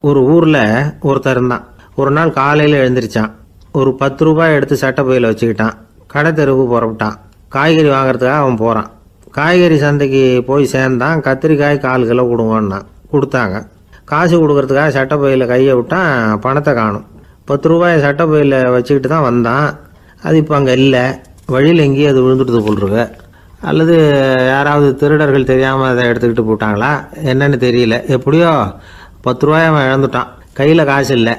ஒரு ஊரில் ஒருத்தர் இருந்தான். ஒரு நாள் காலையில் எழுந்திரிச்சான். ஒரு 10 ரூபாய் எடுத்து சட்டை பையில் வச்சுக்கிட்டான். கடை தெருவுக்கு புறப்பட்டான். காய்கறி வாங்குறதுக்காக அவன் போகிறான். காய்கறி சந்தைக்கு போய் சேர்ந்தான். கத்திரிக்காய் 1/4 கிலோ கொடுங்கன்னா கொடுத்தாங்க. காசு கொடுக்கறதுக்காக சட்டை பையில் கையை விட்டான். பணத்தை காணும். 10 ரூபாயை சட்டை பையில் வச்சுக்கிட்டு தான் வந்தான். அது இப்போ அங்கே இல்லை. வழியில் எங்கேயும் அது விழுந்துட்டு போட்டிருக்கு. அல்லது யாராவது திருடர்கள் தெரியாமல் அதை எடுத்துக்கிட்டு போட்டாங்களா என்னன்னு தெரியல. எப்படியோ 10 ரூபாய் அவன் இழந்துட்டான். கையில் காசு இல்லை.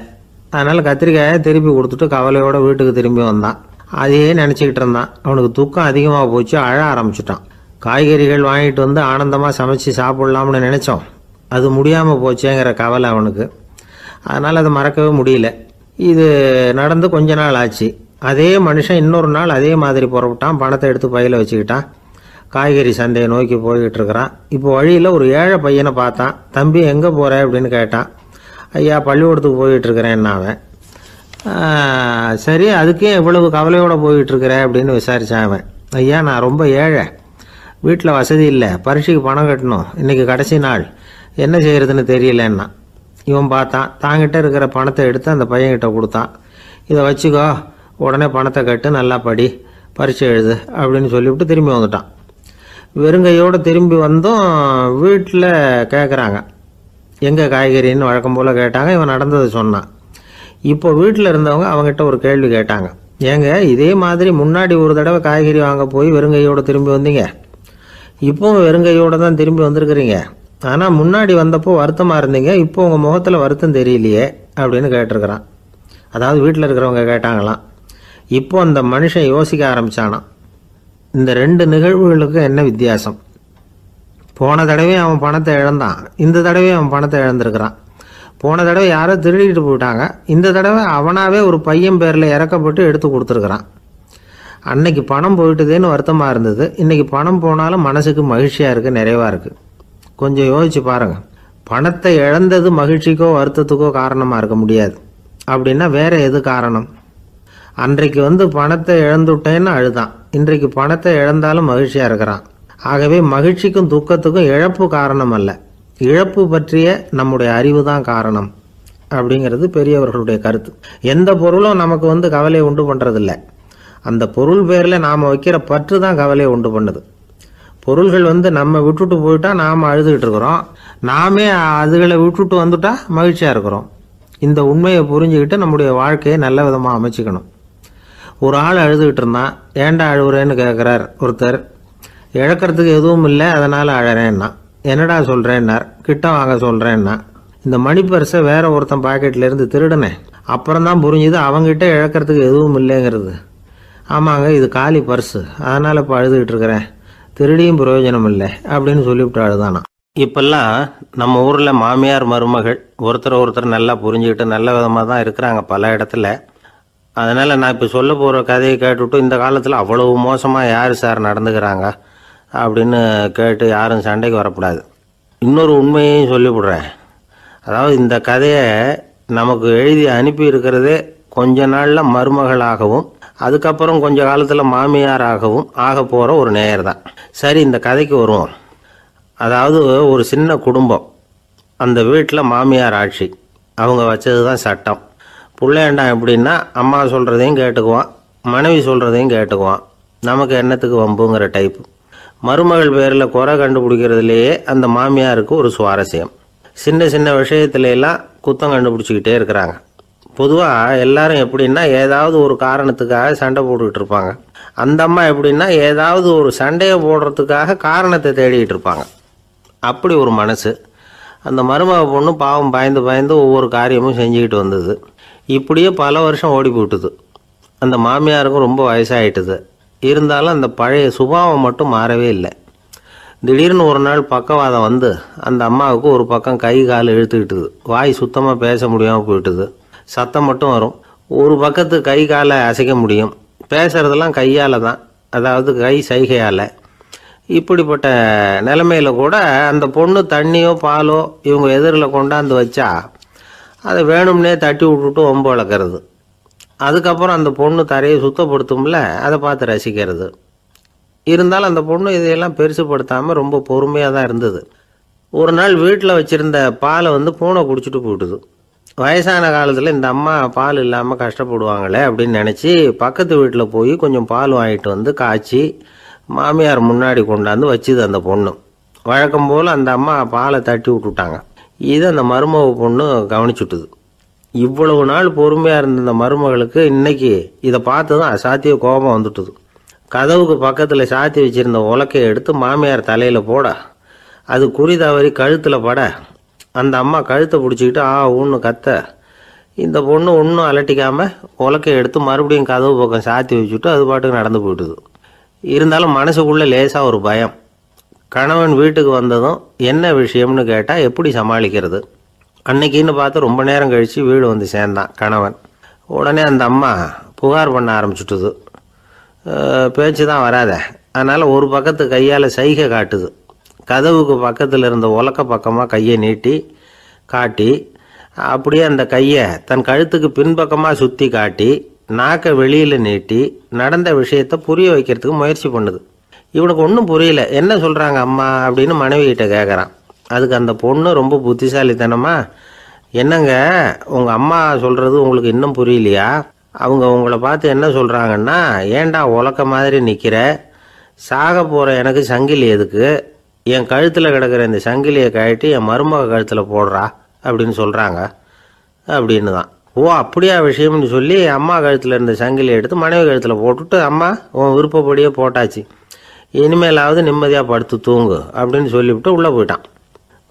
அதனால் கத்திரிக்காயை திருப்பி கொடுத்துட்டு கவலையோடு வீட்டுக்கு திரும்பி வந்தான். அதையே நினச்சிக்கிட்டு இருந்தான். அவனுக்கு துக்கம் அதிகமாக போச்சு. அழ ஆரம்பிச்சிட்டான். காய்கறிகள் வாங்கிட்டு வந்து ஆனந்தமாக சமைச்சு சாப்பிட்லாம்னு நினச்சோம். அது முடியாமல் போச்சேங்கிற கவலை அவனுக்கு. அதனால் அதை மறக்கவே முடியல. இது நடந்து கொஞ்ச நாள் ஆச்சு. அதே மனுஷன் இன்னொரு நாள் அதே மாதிரி புறப்பட்டான். பணத்தை எடுத்து பையில் வச்சுக்கிட்டான். காய்கறி சந்தையை நோக்கி போய்கிட்டு இருக்கிறான். இப்போ வழியில் ஒரு ஏழை பையனை பார்த்தான். தம்பி எங்கே போகிற அப்படின்னு கேட்டான். ஐயா பள்ளிக்கூடத்துக்கு போய்கிட்டுருக்கிறேன்னா அவன். சரி அதுக்கே இவ்வளவு கவலையோடு போய்கிட்டுருக்கிற அப்படின்னு விசாரித்தான் அவன். ஐயா நான் ரொம்ப ஏழை, வீட்டில் வசதி இல்லை, பரீட்சைக்கு பணம் கட்டணும், இன்றைக்கி கடைசி நாள், என்ன செய்கிறதுன்னு தெரியலன்னா. இவன் பார்த்தான். தாங்கிட்ட இருக்கிற பணத்தை எடுத்து அந்த பையன்கிட்ட கொடுத்தான். இதை வச்சுக்கோ, உடனே பணத்தை கட்டு, நல்லா படி, பரீட்சை எழுது அப்படின்னு சொல்லிவிட்டு திரும்பி வந்துட்டான். வெறுங்கையோடு திரும்பி வந்தும் வீட்டில் கேட்குறாங்க எங்கே காய்கறின்னு வழக்கம் போல் கேட்டாங்க. இவன் நடந்ததை சொன்னான். இப்போ வீட்டில் இருந்தவங்க அவங்ககிட்ட ஒரு கேள்வி கேட்டாங்க. ஏங்க இதே மாதிரி முன்னாடி ஒரு தடவை காய்கறி வாங்க போய் வெறுங்கையோடு திரும்பி வந்தீங்க, இப்போவும் வெறுங்கையோடு தான் திரும்பி வந்திருக்கிறீங்க. ஆனால் முன்னாடி வந்தப்போ வருத்தமாக இருந்தீங்க, இப்போ உங்கள் முகத்தில் வருத்தம் தெரியலையே அப்படின்னு கேட்டிருக்கிறான். அதாவது வீட்டில் இருக்கிறவங்க கேட்டாங்களாம். இப்போ அந்த மனுஷன் யோசிக்க ஆரம்பித்தானான். இந்த 2 நிகழ்வுகளுக்கு என்ன வித்தியாசம்? போன தடவை அவன் பணத்தை இழந்தான், இந்த தடவை அவன் பணத்தை இழந்திருக்கிறான். போன தடவை யாரோ திருடிட்டு போயிட்டாங்க, இந்த தடவை அவனாவே ஒரு பையன் பேரில் இறக்கப்பட்டு எடுத்து கொடுத்துருக்குறான். அன்னைக்கு பணம் போயிட்டுதேன்னு வருத்தமாக இருந்தது, இன்றைக்கி பணம் போனாலும் மனசுக்கு மகிழ்ச்சியாக இருக்குது, நிறைவாக இருக்குது. கொஞ்சம் யோசிச்சு பாருங்கள். பணத்தை இழந்தது மகிழ்ச்சிக்கோ வருத்தத்துக்கோ காரணமாக இருக்க முடியாது. அப்படின்னா வேற எது காரணம்? அன்றைக்கு பணத்தை இழந்துட்டேன்னு அழுதான், இன்றைக்கு பணத்தை இழந்தாலும் மகிழ்ச்சியாக இருக்கிறான். ஆகவே மகிழ்ச்சிக்கும் துக்கத்துக்கும் இழப்பு காரணம் அல்ல, இழப்பு பற்றிய நம்முடைய அறிவு தான் காரணம் அப்படிங்கிறது பெரியவர்களுடைய கருத்து. எந்த பொருளும் நமக்கு கவலையை உண்டு பண்ணுறதில்ல, அந்த பொருள் பேரில் நாம் வைக்கிற பற்று தான் கவலையை உண்டு பண்ணுது. பொருள்கள் நம்ம விட்டுட்டு போயிட்டா நாம் அழுதுகிட்டு இருக்கிறோம், நாமே அதுகளை விட்டுட்டு வந்துட்டா மகிழ்ச்சியாக இருக்கிறோம். இந்த உண்மையை புரிஞ்சுக்கிட்டு நம்முடைய வாழ்க்கையை நல்ல விதமாக அமைச்சிக்கணும். ஒரு ஆள் அழுதுகிட்டு இருந்தான். ஏன்டா அழுகுறேன்னு கேட்குறார் ஒருத்தர். இழக்கிறதுக்கு எதுவும் இல்லை அதனால் அழறேன்னா. என்னடா சொல்கிறேன்னார். கிட்ட வாங்க சொல்கிறேன்னா. இந்த மணி பர்ஸை வேற ஒருத்தன் பாக்கெட்லேருந்து திருடினேன், அப்புறம் தான் புரிஞ்சுது அவங்ககிட்ட இழக்கிறதுக்கு எதுவும் இல்லைங்கிறது. ஆமாங்க இது காலி பர்ஸு, அதனால் இப்போ அழுதுகிட்டு இருக்கிறேன், திருடியும் பிரயோஜனம் இல்லை அப்படின்னு சொல்லிவிட்டு அழுதானா. இப்பெல்லாம் நம்ம ஊரில் மாமியார் மருமகள் ஒருத்தர் நல்லா புரிஞ்சுக்கிட்டு நல்ல விதமாக தான் இருக்கிறாங்க பல இடத்துல. அதனால் நான் இப்போ சொல்ல போகிற கதையை கேட்டுவிட்டு இந்த காலத்தில் அவ்வளவு மோசமாக யார் சார் நடந்துக்கிறாங்க அப்படின்னு கேட்டு யாரும் சண்டைக்கு வரக்கூடாது. இன்னொரு உண்மையையும் சொல்லிவிடுறேன். அதாவது இந்த கதையை நமக்கு எழுதி அனுப்பி இருக்கிறதே கொஞ்ச நாளில் மருமகளாகவும் அதுக்கப்புறம் கொஞ்ச காலத்தில் மாமியாராகவும் ஆக போகிற ஒரு நேயர் தான். சரி இந்த கதைக்கு வருவோம். அதாவது ஒரு சின்ன குடும்பம், அந்த வீட்டில் மாமியார் ஆட்சி, அவங்க வச்சது தான் சட்டம். பிள்ளையாண்டான் எப்படின்னா அம்மா சொல்கிறதையும் கேட்டுக்குவான், மனைவி சொல்கிறதையும் கேட்டுக்குவான், நமக்கு என்னத்துக்கு வம்புங்கிற டைப்பு. மருமகள் பேரில் குறை கண்டுபிடிக்கிறதுலேயே அந்த மாமியாருக்கு ஒரு சுவாரஸ்யம். சின்ன சின்ன விஷயத்துலாம் குத்தம் கண்டுபிடிச்சிக்கிட்டே இருக்கிறாங்க. பொதுவாக எல்லாரும் எப்படின்னா ஏதாவது ஒரு காரணத்துக்காக சண்டை போட்டுக்கிட்டு இருப்பாங்க. அந்த அம்மா எப்படின்னா ஏதாவது ஒரு சண்டையை போடுறதுக்காக காரணத்தை தேடிக்கிட்டு இருப்பாங்க. அப்படி ஒரு மனசு. அந்த மருமக பொண்ணு பாவம் பயந்து பயந்து ஒவ்வொரு காரியமும் செஞ்சுக்கிட்டு வந்தது. இப்படியே பல வருஷம் ஓடி போட்டுது. அந்த மாமியாருக்கும் ரொம்ப வயசாகிட்டுது. இருந்தாலும் அந்த பழைய சுபாவம் மட்டும் மாறவே இல்லை. திடீர்னு ஒரு நாள் பக்கவாதம் வந்து அந்த அம்மாவுக்கு ஒரு பக்கம் கை கால் இழுத்துக்கிட்டுது. வாய் சுத்தமாக பேச முடியாமல் போயிட்டுது. சத்தம் மட்டும் வரும். ஒரு பக்கத்து கை காலை அசைக்க முடியும், பேசுறதெல்லாம் கையால் தான், அதாவது கை சைகையால். இப்படிப்பட்ட நிலைமையில் கூட அந்த பொண்ணு தண்ணியோ பாலோ இவங்க எதிரில் கொண்டாந்து வச்சா அதை வேணும்னே தட்டி விட்டுட்டு ஒம்பு வளர்க்குறது. அதுக்கப்புறம் அந்த பொண்ணு தரையை சுத்தப்படுத்தும்ல, அதை பார்த்து ரசிக்கிறது. இருந்தாலும் அந்த பொண்ணு இதையெல்லாம் பெருசுப்படுத்தாமல் ரொம்ப பொறுமையாக தான் இருந்தது. ஒரு நாள் வீட்டில் வச்சுருந்த பாலை பூனை குடிச்சிட்டு போயிட்டுது. வயசான காலத்தில் இந்த அம்மா பால் இல்லாமல் கஷ்டப்படுவாங்களே அப்படின்னு நினச்சி பக்கத்து வீட்டில் போய் கொஞ்சம் பால் வாங்கிட்டு வந்து காய்ச்சி மாமியார் முன்னாடி கொண்டாந்து வச்சுது அந்த பொண்ணு. வழக்கம் போல் அந்த அம்மா பாலை தட்டி விட்டுட்டாங்க. இது அந்த மருமக பொண்ணு கவனிச்சுட்டுது. இவ்வளவு நாள் பொறுமையாக இருந்த இந்த மருமகளுக்கு இன்னைக்கு இதை பார்த்து தான் அசாத்திய கோபம் வந்துட்டுது. கதவுக்கு பக்கத்தில் சாத்தி வச்சிருந்த உலக்கையை எடுத்து மாமியார் தலையில் போட அது குறி தவறி கழுத்தில் பட அந்த அம்மா கழுத்தை பிடிச்சிக்கிட்டு ஊன்னு கத்த இந்த பொண்ணு ஒன்றும் அலட்டிக்காமல் உலக்கையை எடுத்து மறுபடியும் கதவு பக்கம் சாத்தி வச்சுட்டு அது பாட்டுக்கு நடந்து போயிட்டுது. இருந்தாலும் மனசுக்குள்ளே லேசாக ஒரு பயம். கணவன் வீட்டுக்கு வந்ததும் என்ன விஷயம்னு கேட்டால் எப்படி சமாளிக்கிறது. அன்னைக்குன்னு பார்த்து ரொம்ப நேரம் கழித்து வீடு வந்து சேர்ந்தான் கணவன். உடனே அந்த அம்மா புகார் பண்ண ஆரம்பிச்சுட்டுது. பேச்சு தான் வராத, அதனால் ஒரு பக்கத்து கையால் சைகை காட்டுது. கதவுக்கு பக்கத்தில் இருந்த உலக்க பக்கமாக கையை நீட்டி காட்டி அப்படியே அந்த கையை தன் கழுத்துக்கு பின்பக்கமாக சுற்றி காட்டி நாக்கை வெளியில் நீட்டி நடந்த விஷயத்தை புரிய வைக்கிறதுக்கு முயற்சி பண்ணுது. இவனுக்கு ஒன்றும் புரியல. என்ன சொல்கிறாங்க அம்மா அப்படின்னு மனைவிகிட்ட கேட்குறான். அதுக்கு அந்த பொண்ணு ரொம்ப புத்திசாலித்தனமா, என்னங்க உங்கள் அம்மா சொல்கிறது உங்களுக்கு இன்னும் புரியலையா? அவங்க உங்களை பார்த்து என்ன சொல்கிறாங்கன்னா, ஏண்டா உலக்க மாதிரி நிற்கிற, சாக போகிற எனக்கு சங்கிலி எதுக்கு, என் கழுத்தில் கிடக்கிற இந்த சங்கிலியை கழட்டி என் மருமக கழுத்தில் போடுறா அப்படின்னு சொல்கிறாங்க அப்படின்னு தான். ஓ அப்படியா விஷயம்னு சொல்லி அம்மா கழுத்தில் இருந்த சங்கிலியை எடுத்து மனைவி கழுத்தில் போட்டுட்டு, அம்மா உன் விருப்பப்படியே போட்டாச்சு, இனிமேலாவது நிம்மதியாக படுத்து தூங்கு அப்படின்னு சொல்லிவிட்டு உள்ளே போயிட்டான்.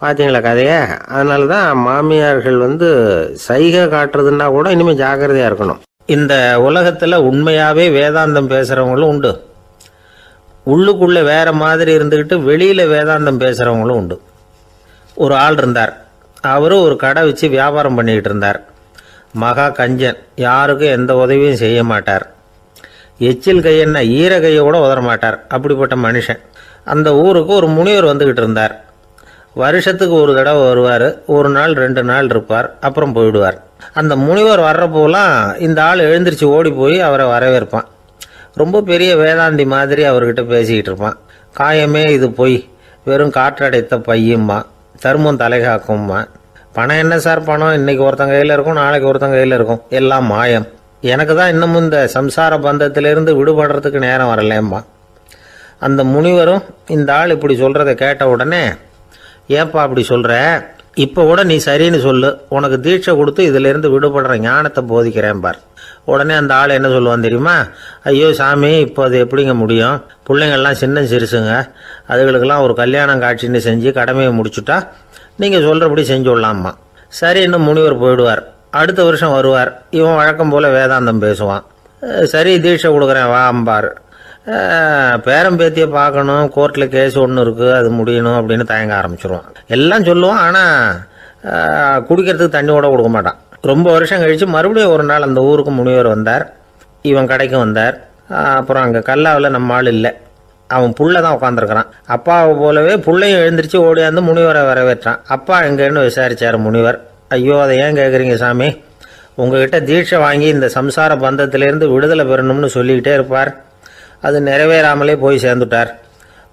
பார்த்தீங்களா கதையை? அதனால தான் மாமியார்கள் சைகை காட்டுறதுன்னா கூட இனிமேல் ஜாக்கிரதையாக இருக்கணும். இந்த உலகத்தில் உண்மையாகவே வேதாந்தம் பேசுகிறவங்களும் உண்டு, உள்ளுக்குள்ளே வேற மாதிரி இருந்துக்கிட்டு வெளியில் வேதாந்தம் பேசுகிறவங்களும் உண்டு. ஒரு ஆள் இருந்தார். அவரும் ஒரு கடை வச்சு வியாபாரம் பண்ணிக்கிட்டு இருந்தார். மகா கஞ்சன், யாருக்கும் எந்த உதவியும் செய்ய மாட்டார். எச்சில் கையென்ன ஈர கையை கூட உதற மாட்டார். அப்படிப்பட்ட மனுஷன். அந்த ஊருக்கு ஒரு முனிவர் வந்துக்கிட்டு இருந்தார். வருஷத்துக்கு ஒரு தடவை வருவார். ஒரு நாள் 2 நாள் இருப்பார், அப்புறம் போயிடுவார். அந்த முனிவர் வர்றப்போலாம் இந்த ஆள் எழுந்திரிச்சு ஓடி போய் அவரை வரவேற்பான். ரொம்ப பெரிய வேதாந்தி மாதிரி அவர்கிட்ட பேசிக்கிட்டு இருப்பான். காயமே இது பொய், வெறும் காற்றடைத்த பையும்மா, தர்மம் தலைகாக்கும்மா. பணம் என்ன சார் பணம், இன்னைக்கு ஒருத்தன் கையில் இருக்கும், நாளைக்கு ஒருத்தன் கையில் இருக்கும், எல்லாம் மாயம். எனக்கு தான் இன்னமும் இந்த சம்சார பந்தத்திலிருந்து விடுபடுறதுக்கு நேரம் வரலேம்மா. அந்த முனிவரும் இந்த ஆள் இப்படி சொல்கிறத கேட்ட உடனே, ஏப்பா அப்படி சொல்கிற, இப்போ கூட நீ சரின்னு சொல்லு, உனக்கு தீட்சை கொடுத்து இதிலேருந்து விடுபடுற ஞானத்தை போதிக்கிறேன் பார். உடனே அந்த ஆள் என்ன சொல்லுவான் தெரியுமா? ஐயோ சாமி, இப்போ அது எப்படிங்க முடியும், பிள்ளைங்கள்லாம் சின்ன சிறுசுங்க, அதுகளுக்கெல்லாம் ஒரு கல்யாணம் காட்சின்னு செஞ்சு கடமையை முடிச்சுட்டா நீங்கள் சொல்கிறபடி செஞ்சு விடலாமா. சரி, இன்னும் முனிவர் போயிடுவார். அடுத்த வருஷம் வருவார். இவன் வழக்கம் போல் வேதாந்தம் பேசுவான். சரி தீட்சை கொடுக்குறேன் வா அம்பார். பேரம்பேத்தியை பார்க்கணும், கோர்ட்டில் கேஸ் ஒன்று இருக்குது, அது முடியணும் அப்படின்னு தயங்க ஆரம்பிச்சிருவான். எல்லாம் சொல்லுவான், ஆனால் குடிக்கிறதுக்கு தண்ணி கூட கொடுக்க மாட்டான். ரொம்ப வருஷம் கழித்து மறுபடியும் ஒரு நாள் அந்த ஊருக்கு முனிவர் வந்தார். இவன் கடைக்கு வந்தார். அப்புறம் அங்கே கல்லாவில் நம்ம ஆள் இல்லை, அவன் புள்ள தான் உட்காந்துருக்கிறான். அப்பாவை போலவே புள்ளையும் எழுந்திரிச்சு ஓடியாந்து முனிவரை வரவேற்றான். அப்பா எங்கேன்னு விசாரிச்சார் முனிவர். ஐயோ அதை ஏன் கேட்குறீங்க சாமி, உங்ககிட்ட தீட்சை வாங்கி இந்த சம்சார பந்தத்திலேருந்து விடுதலை பெறணும்னு சொல்லிக்கிட்டே இருப்பார், அது நிறைவேறாமலே போய் சேர்ந்துட்டார்.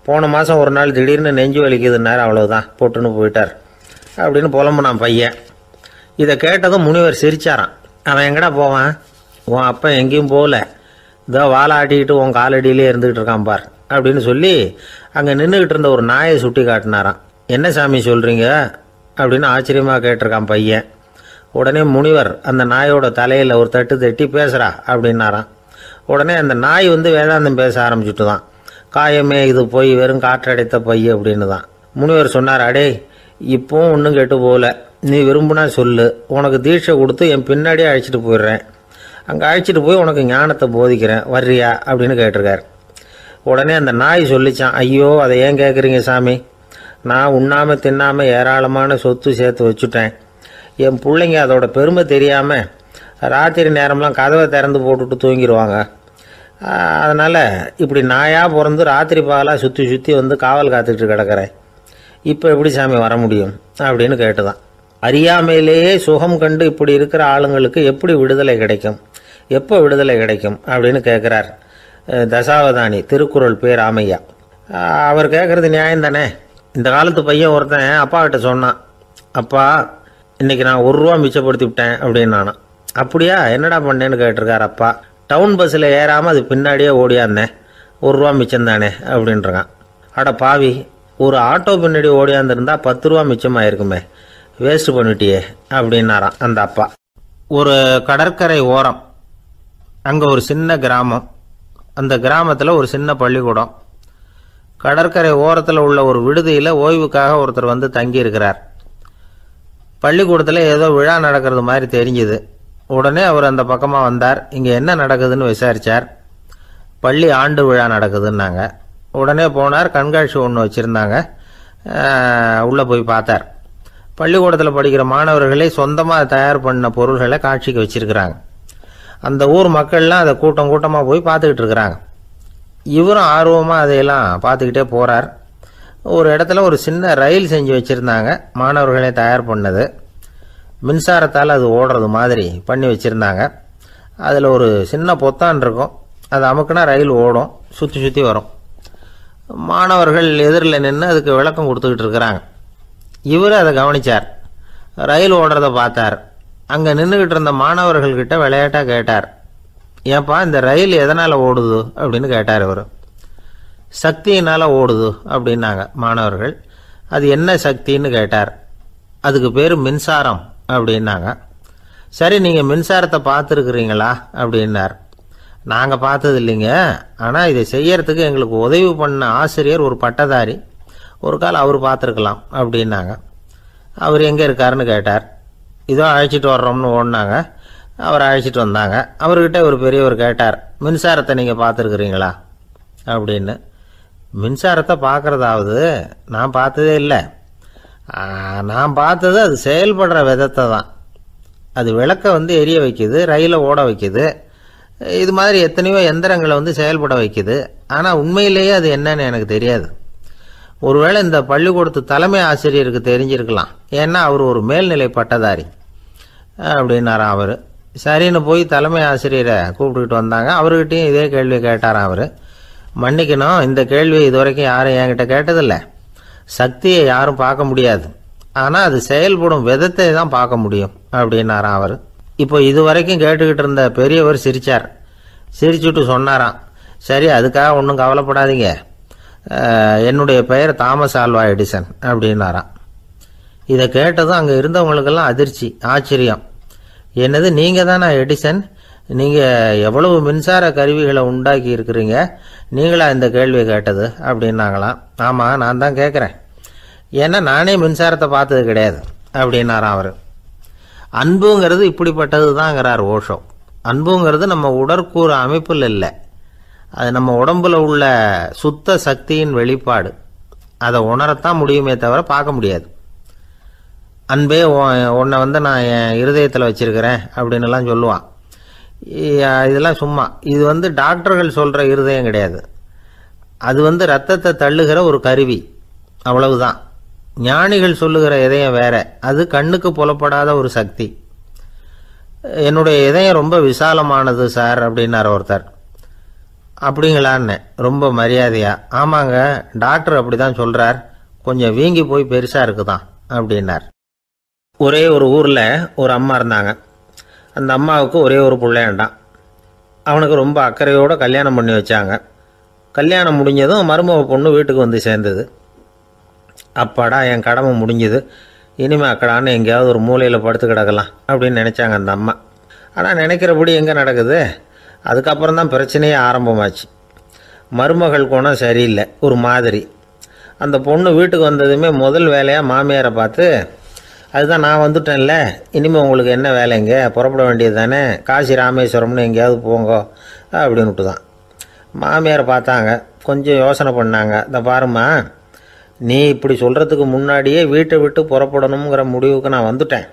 போன மாதம் ஒரு நாள் திடீர்னு நெஞ்சு வலிக்குதுன்னார், அவ்வளோதான் போட்டுன்னு போயிட்டார் அப்படின்னு புலம்புனான் பையன். இதை கேட்டதும் முனிவர் சிரிச்சாரான். அவன் எங்கடா போவான், உன் அப்பா எங்கேயும் போகல, இதோ வாழை ஆட்டிக்கிட்டு உன் காலடியிலே இருந்துக்கிட்டு இருக்கான் பார் அப்படின்னு சொல்லி அங்கே நின்றுக்கிட்டு இருந்த ஒரு நாயை சுட்டி காட்டினாரான். என்ன சாமி சொல்கிறீங்க அப்படின்னு ஆச்சரியமாக கேட்டிருக்கான் பையன். உடனே முனிவர் அந்த நாயோட தலையில் ஒரு தட்டு தட்டி பேசுகிறா அப்படின்னாரான். உடனே அந்த நாய் வேதாந்தம் பேச ஆரம்பிச்சுட்டு தான். காயமே இது போய் வெறும் காற்றடைத்த பை அப்படின்னு தான். முனிவர் சொன்னார், அடே இப்போவும் ஒன்றும் கெட்டு போகல, நீ விரும்புனா சொல்லு, உனக்கு தீட்சை கொடுத்து என் பின்னாடியே அழைச்சிட்டு போயிடுறேன், அங்கே அழைச்சிட்டு போய் உனக்கு ஞானத்தை போதிக்கிறேன், வர்றியா அப்படின்னு கேட்டிருக்கார். உடனே அந்த நாய் சொல்லிச்சான், ஐயோ அதை ஏன் கேட்குறீங்க சாமி, நான் உண்ணாமல் தின்னாமல் ஏராளமான சொத்து சேர்த்து வச்சுட்டேன், என் பிள்ளைங்க அதோட பெருமை தெரியாமல் ராத்திரி நேரம்லாம் கதவை திறந்து போட்டுட்டு தூங்கிடுவாங்க, அதனால் இப்படி நாயாக பிறந்து ராத்திரி பகலாக சுற்றி சுற்றி காவல் காத்துக்கிட்டு கிடக்கிறேன், இப்போ எப்படி சாமி வர முடியும் அப்படின்னு கேட்டுதான். அறியாமையிலேயே சுகம் கண்டு இப்படி இருக்கிற ஆளுங்களுக்கு எப்படி விடுதலை கிடைக்கும், எப்போ விடுதலை கிடைக்கும் அப்படின்னு கேட்குறார் தசாவதானி, திருக்குறள் பேர் ராமையா. அவர் கேட்குறது நியாயம் தானே. இந்த காலத்து பையன் ஒருத்தன் அப்பா கிட்ட சொன்னான், அப்பா இன்றைக்கி நான் 1 ரூபா மிச்சப்படுத்தி விட்டேன் அப்படின்னு நானும். அப்படியா, என்னடா பண்ணேன்னு கேட்டிருக்கார் அப்பா. டவுன் பஸ்ஸில் ஏறாமல் அது பின்னாடியே ஓடியாந்தேன், 1 ரூபா மிச்சம்தானே அப்படின்றான். அட பாவி, ஒரு ஆட்டோ பின்னாடி ஓடியாந்துருந்தா 10 ரூபா மிச்சமாயிருக்குமே, வேஸ்ட் பண்ணிட்டியே அப்படின்னாராம் அந்த அப்பா. ஒரு கடற்கரை ஓரம், அங்கே ஒரு சின்ன கிராமம். அந்த கிராமத்தில் ஒரு சின்ன பள்ளிக்கூடம். கடற்கரை ஓரத்தில் உள்ள ஒரு விடுதியில் ஓய்வுக்காக ஒருத்தர் வந்து தங்கியிருக்கிறார். பள்ளிக்கூடத்தில் ஏதோ விழா நடக்கிறது மாதிரி தெரிஞ்சுது. உடனே அவர் அந்த பக்கமாக வந்தார். இங்கே என்ன நடக்குதுன்னு விசாரித்தார். பள்ளி ஆண்டு விழா நடக்குதுன்னாங்க. உடனே போனார். கண்காட்சி ஒன்று வச்சுருந்தாங்க. உள்ளே போய் பார்த்தார். பள்ளிக்கூடத்தில் படிக்கிற மாணவர்களே சொந்தமாக தயார் பண்ண பொருள்களை காட்சிக்கு வச்சுருக்கிறாங்க. அந்த ஊர் மக்கள்லாம் அதை கூட்டம் கூட்டமாக போய் பார்த்துக்கிட்டு இருக்கிறாங்க. இவரும் ஆர்வமாக அதையெல்லாம் பார்த்துக்கிட்டே போகிறார். ஒரு இடத்துல ஒரு சின்ன ரயில் செஞ்சு வச்சுருந்தாங்க, மாணவர்களே தயார் பண்ணது. மின்சாரத்தால் அது ஓடுறது மாதிரி பண்ணி வச்சுருந்தாங்க. அதில் ஒரு சின்ன பொத்தான் இருக்கும், அது அமுக்குனா ரயில் ஓடும், சுற்றி சுற்றி வரும். மாணவர்கள் எதிரில் நின்று அதுக்கு விளக்கம் கொடுத்துக்கிட்டு இருக்கிறாங்க. இவர் அதை கவனித்தார். ரயில் ஓடுறத பார்த்தார். அங்கே நின்றுக்கிட்டு இருந்த மாணவர்கள்கிட்ட விளையாட்டாக கேட்டார், ஏன்பா இந்த ரயில் எதனால் ஓடுது அப்படின்னு கேட்டார் இவர். சக்தியினால் ஓடுது அப்படின்னாங்க மாணவர்கள். அது என்ன சக்தின்னு கேட்டார். அதுக்கு பேர் மின்சாரம் அப்படின்னாங்க. சரி, நீங்கள் மின்சாரத்தை பார்த்துருக்குறீங்களா அப்படின்னார். நாங்கள் பார்த்தது இல்லைங்க, ஆனால் இதை செய்யறதுக்கு எங்களுக்கு உதவி பண்ண ஆசிரியர் ஒரு பட்டதாரி, ஒரு கால் அவர் பார்த்துருக்கலாம் அப்படின்னாங்க. அவர் எங்கே இருக்காருன்னு கேட்டார். இதோ அழைச்சிட்டு வர்றோம்னு ஓடினாங்க. அவர் அழைச்சிட்டு வந்தாங்க. அவர்கிட்ட ஒரு பெரியவர் கேட்டார், மின்சாரத்தை நீங்கள் பார்த்துருக்குறீங்களா அப்படின்னு. மின்சாரத்தை பார்க்குறதாவது நான் பார்த்ததே இல்லை. நான் பார்த்தது அது செயல்படுற விதத்தை தான். அது விளக்கை வந்து எரிய வைக்குது, ரயிலை ஓட வைக்குது, இது மாதிரி எத்தனையோ எந்திரங்களை வந்து செயல்பட வைக்குது. ஆனால் உண்மையிலேயே அது என்னன்னு எனக்கு தெரியாது. ஒருவேளை இந்த பள்ளிக்கூடத்து தலைமை ஆசிரியருக்கு தெரிஞ்சிருக்கலாம், ஏன்னா அவர் ஒரு மேல்நிலை பட்டதாரி அப்படின்னாராம் அவர். சரின்னு போய் தலைமை ஆசிரியரை கூப்பிட்டுக்கிட்டு வந்தாங்க. அவர்கிட்டையும் இதே கேள்வி கேட்டாராம் அவர். மன்னிக்கணும், இந்த கேள்வி இதுவரைக்கும் யாரும் என்கிட்ட கேட்டதில்லை. சக்தியை யாரும் பார்க்க முடியாது, ஆனால் அது செயல்படும் விதத்தை தான் பார்க்க முடியும் அப்படின்னாராம் அவர். இப்போ இதுவரைக்கும் கேட்டுக்கிட்டு இருந்த பெரியவர் சிரித்தார். சிரிச்சுட்டு சொன்னாராம், சரி, அதுக்காக ஒன்றும் கவலைப்படாதீங்க, என்னுடைய பெயர் தாமஸ் ஆல்வா எடிசன் அப்படின்னாராம். இதை கேட்டதும் அங்கே இருந்தவங்களுக்கெல்லாம் அதிர்ச்சி, ஆச்சரியம். என்னது, நீங்கள் தானா எடிசன்? நீங்கள் எவ்வளவு மின்சார கருவிகளை உண்டாக்கி இருக்கிறீங்க, நீங்களா இந்த கேள்வியை கேட்டது அப்படின்னாங்களாம். ஆமாம், நான் தான் கேட்குறேன், ஏன்னா நானே மின்சாரத்தை பார்த்தது கிடையாது அப்படின்னாராம் அவர். அன்புங்கிறது இப்படிப்பட்டது தாங்கிறார் ஓஷோ. அன்புங்கிறது நம்ம உடற்கூறு அமைப்பில் இல்லை, அது நம்ம உடம்புல உள்ள சுத்த சக்தியின் வெளிப்பாடு. அதை உணரத்தான் முடியுமே தவிர பார்க்க முடியாது. அன்பே உன்னை வந்து நான் என் இருதயத்தில் வச்சிருக்கிறேன் அப்படின்னுலாம் சொல்லுவான். இதெல்லாம் சும்மா. இது வந்து டாக்டர்கள் சொல்கிற இருதயம் கிடையாது. அது வந்து ரத்தத்தை தள்ளுகிற ஒரு கருவி, அவ்வளவுதான். ஞானிகள் சொல்லுகிற இதயம் வேற, அது கண்ணுக்கு புலப்படாத ஒரு சக்தி. என்னுடைய இதயம் ரொம்ப விசாலமானது சார் அப்படின்னார் ஒருத்தர். அப்படிங்களான்னு ரொம்ப மரியாதையா. ஆமாங்க, டாக்டர் அப்படி தான் சொல்கிறார், கொஞ்சம் வீங்கி போய் பெருசாக இருக்குதான் அப்படின்னார். ஒரே ஒரு ஊரில் ஒரு அம்மா இருந்தாங்க. அந்த அம்மாவுக்கு ஒரே ஒரு பிள்ளையாண்டான். அவனுக்கு ரொம்ப அக்கறையோடு கல்யாணம் பண்ணி வச்சாங்க. கல்யாணம் முடிஞ்சதும் மருமக பொண்ணு வீட்டுக்கு வந்து சேர்ந்தது. அப்பாடா, என் கடமை முடிஞ்சுது, இனிமேல் அக்கடான்னு எங்கேயாவது ஒரு மூலையில் படுத்து கிடக்கலாம் அப்படின்னு நினச்சாங்க அந்த அம்மா. ஆனால் நினைக்கிறபடி எங்கே நடக்குது? அதுக்கப்புறம் தான் பிரச்சனையே ஆரம்பமாச்சு. மருமகள் குணம் சரியில்லை, ஒரு மாதிரி. அந்த பொண்ணு வீட்டுக்கு வந்ததுமே முதல் வேலையாக மாமியாரை பார்த்து, அதுதான் நான் வந்துட்டேன்ல, இனிமேல் உங்களுக்கு என்ன வேலைங்க, புறப்பட வேண்டியது தானே, காசி ராமேஸ்வரம்னு எங்கேயாவது போங்கோ அப்படின்னுட்டு தான். மாமியாரை பார்த்தாங்க, கொஞ்சம் யோசனை பண்ணாங்க. இந்த பாருமா, நீ இப்படி சொல்கிறதுக்கு முன்னாடியே வீட்டை விட்டு புறப்படணுங்கிற முடிவுக்கு நான் வந்துட்டேன்.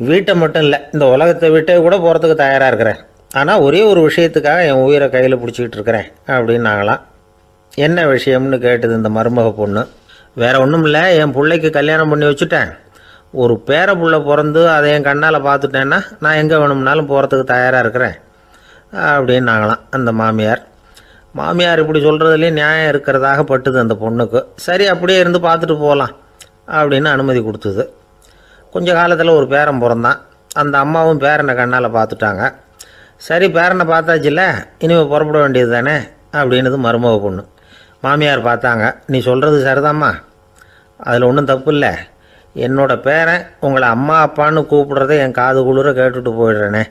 வீட்டை மட்டும் இல்லை, இந்த உலகத்தை விட்டே கூட போகிறதுக்கு தயாராக இருக்கிறேன். ஆனால் ஒரே ஒரு விஷயத்துக்காக என் உயிரை கையில் பிடிச்சிக்கிட்டு இருக்கிறேன் அப்படின்னாங்களாம். என்ன விஷயம்னு கேட்டது இந்த மருமக பொண்ணு. வேறு ஒன்றும் இல்லை, என் பிள்ளைக்கு கல்யாணம் பண்ணி வச்சுட்டேன். ஒரு பேர புள்ள பிறந்து அதை என் கண்ணால் பார்த்துட்டேன்னா நான் எங்கே வேணும்னாலும் போகிறதுக்கு தயாராக இருக்கிறேன் அப்படின்னாங்களாம் அந்த மாமியார். மாமியார் இப்படி சொல்கிறதுலேயே நியாயம் இருக்கிறதாக பட்டுது அந்த பொண்ணுக்கு. சரி, அப்படியே இருந்து பார்த்துட்டு போகலாம் அப்படின்னு அனுமதி கொடுத்தது. கொஞ்ச காலத்தில் ஒரு பேரன் பிறந்தான். அந்த அம்மாவும் பேரனை கண்ணால் பார்த்துட்டாங்க. சரி, பேரனை பார்த்தாச்சுல்ல, இனிமேல் புறப்பட வேண்டியது தானே அப்படின்னது மருமக பொண்ணு. மாமியார் பார்த்தாங்க. நீ சொல்கிறது சரிதாம்மா, அதில் ஒன்றும் தப்பு இல்லை. என்னோடய பேரன் உங்களை அம்மா அப்பான்னு கூப்பிடுறதை என் காது குளிர கேட்டுட்டு போயிடுறேனே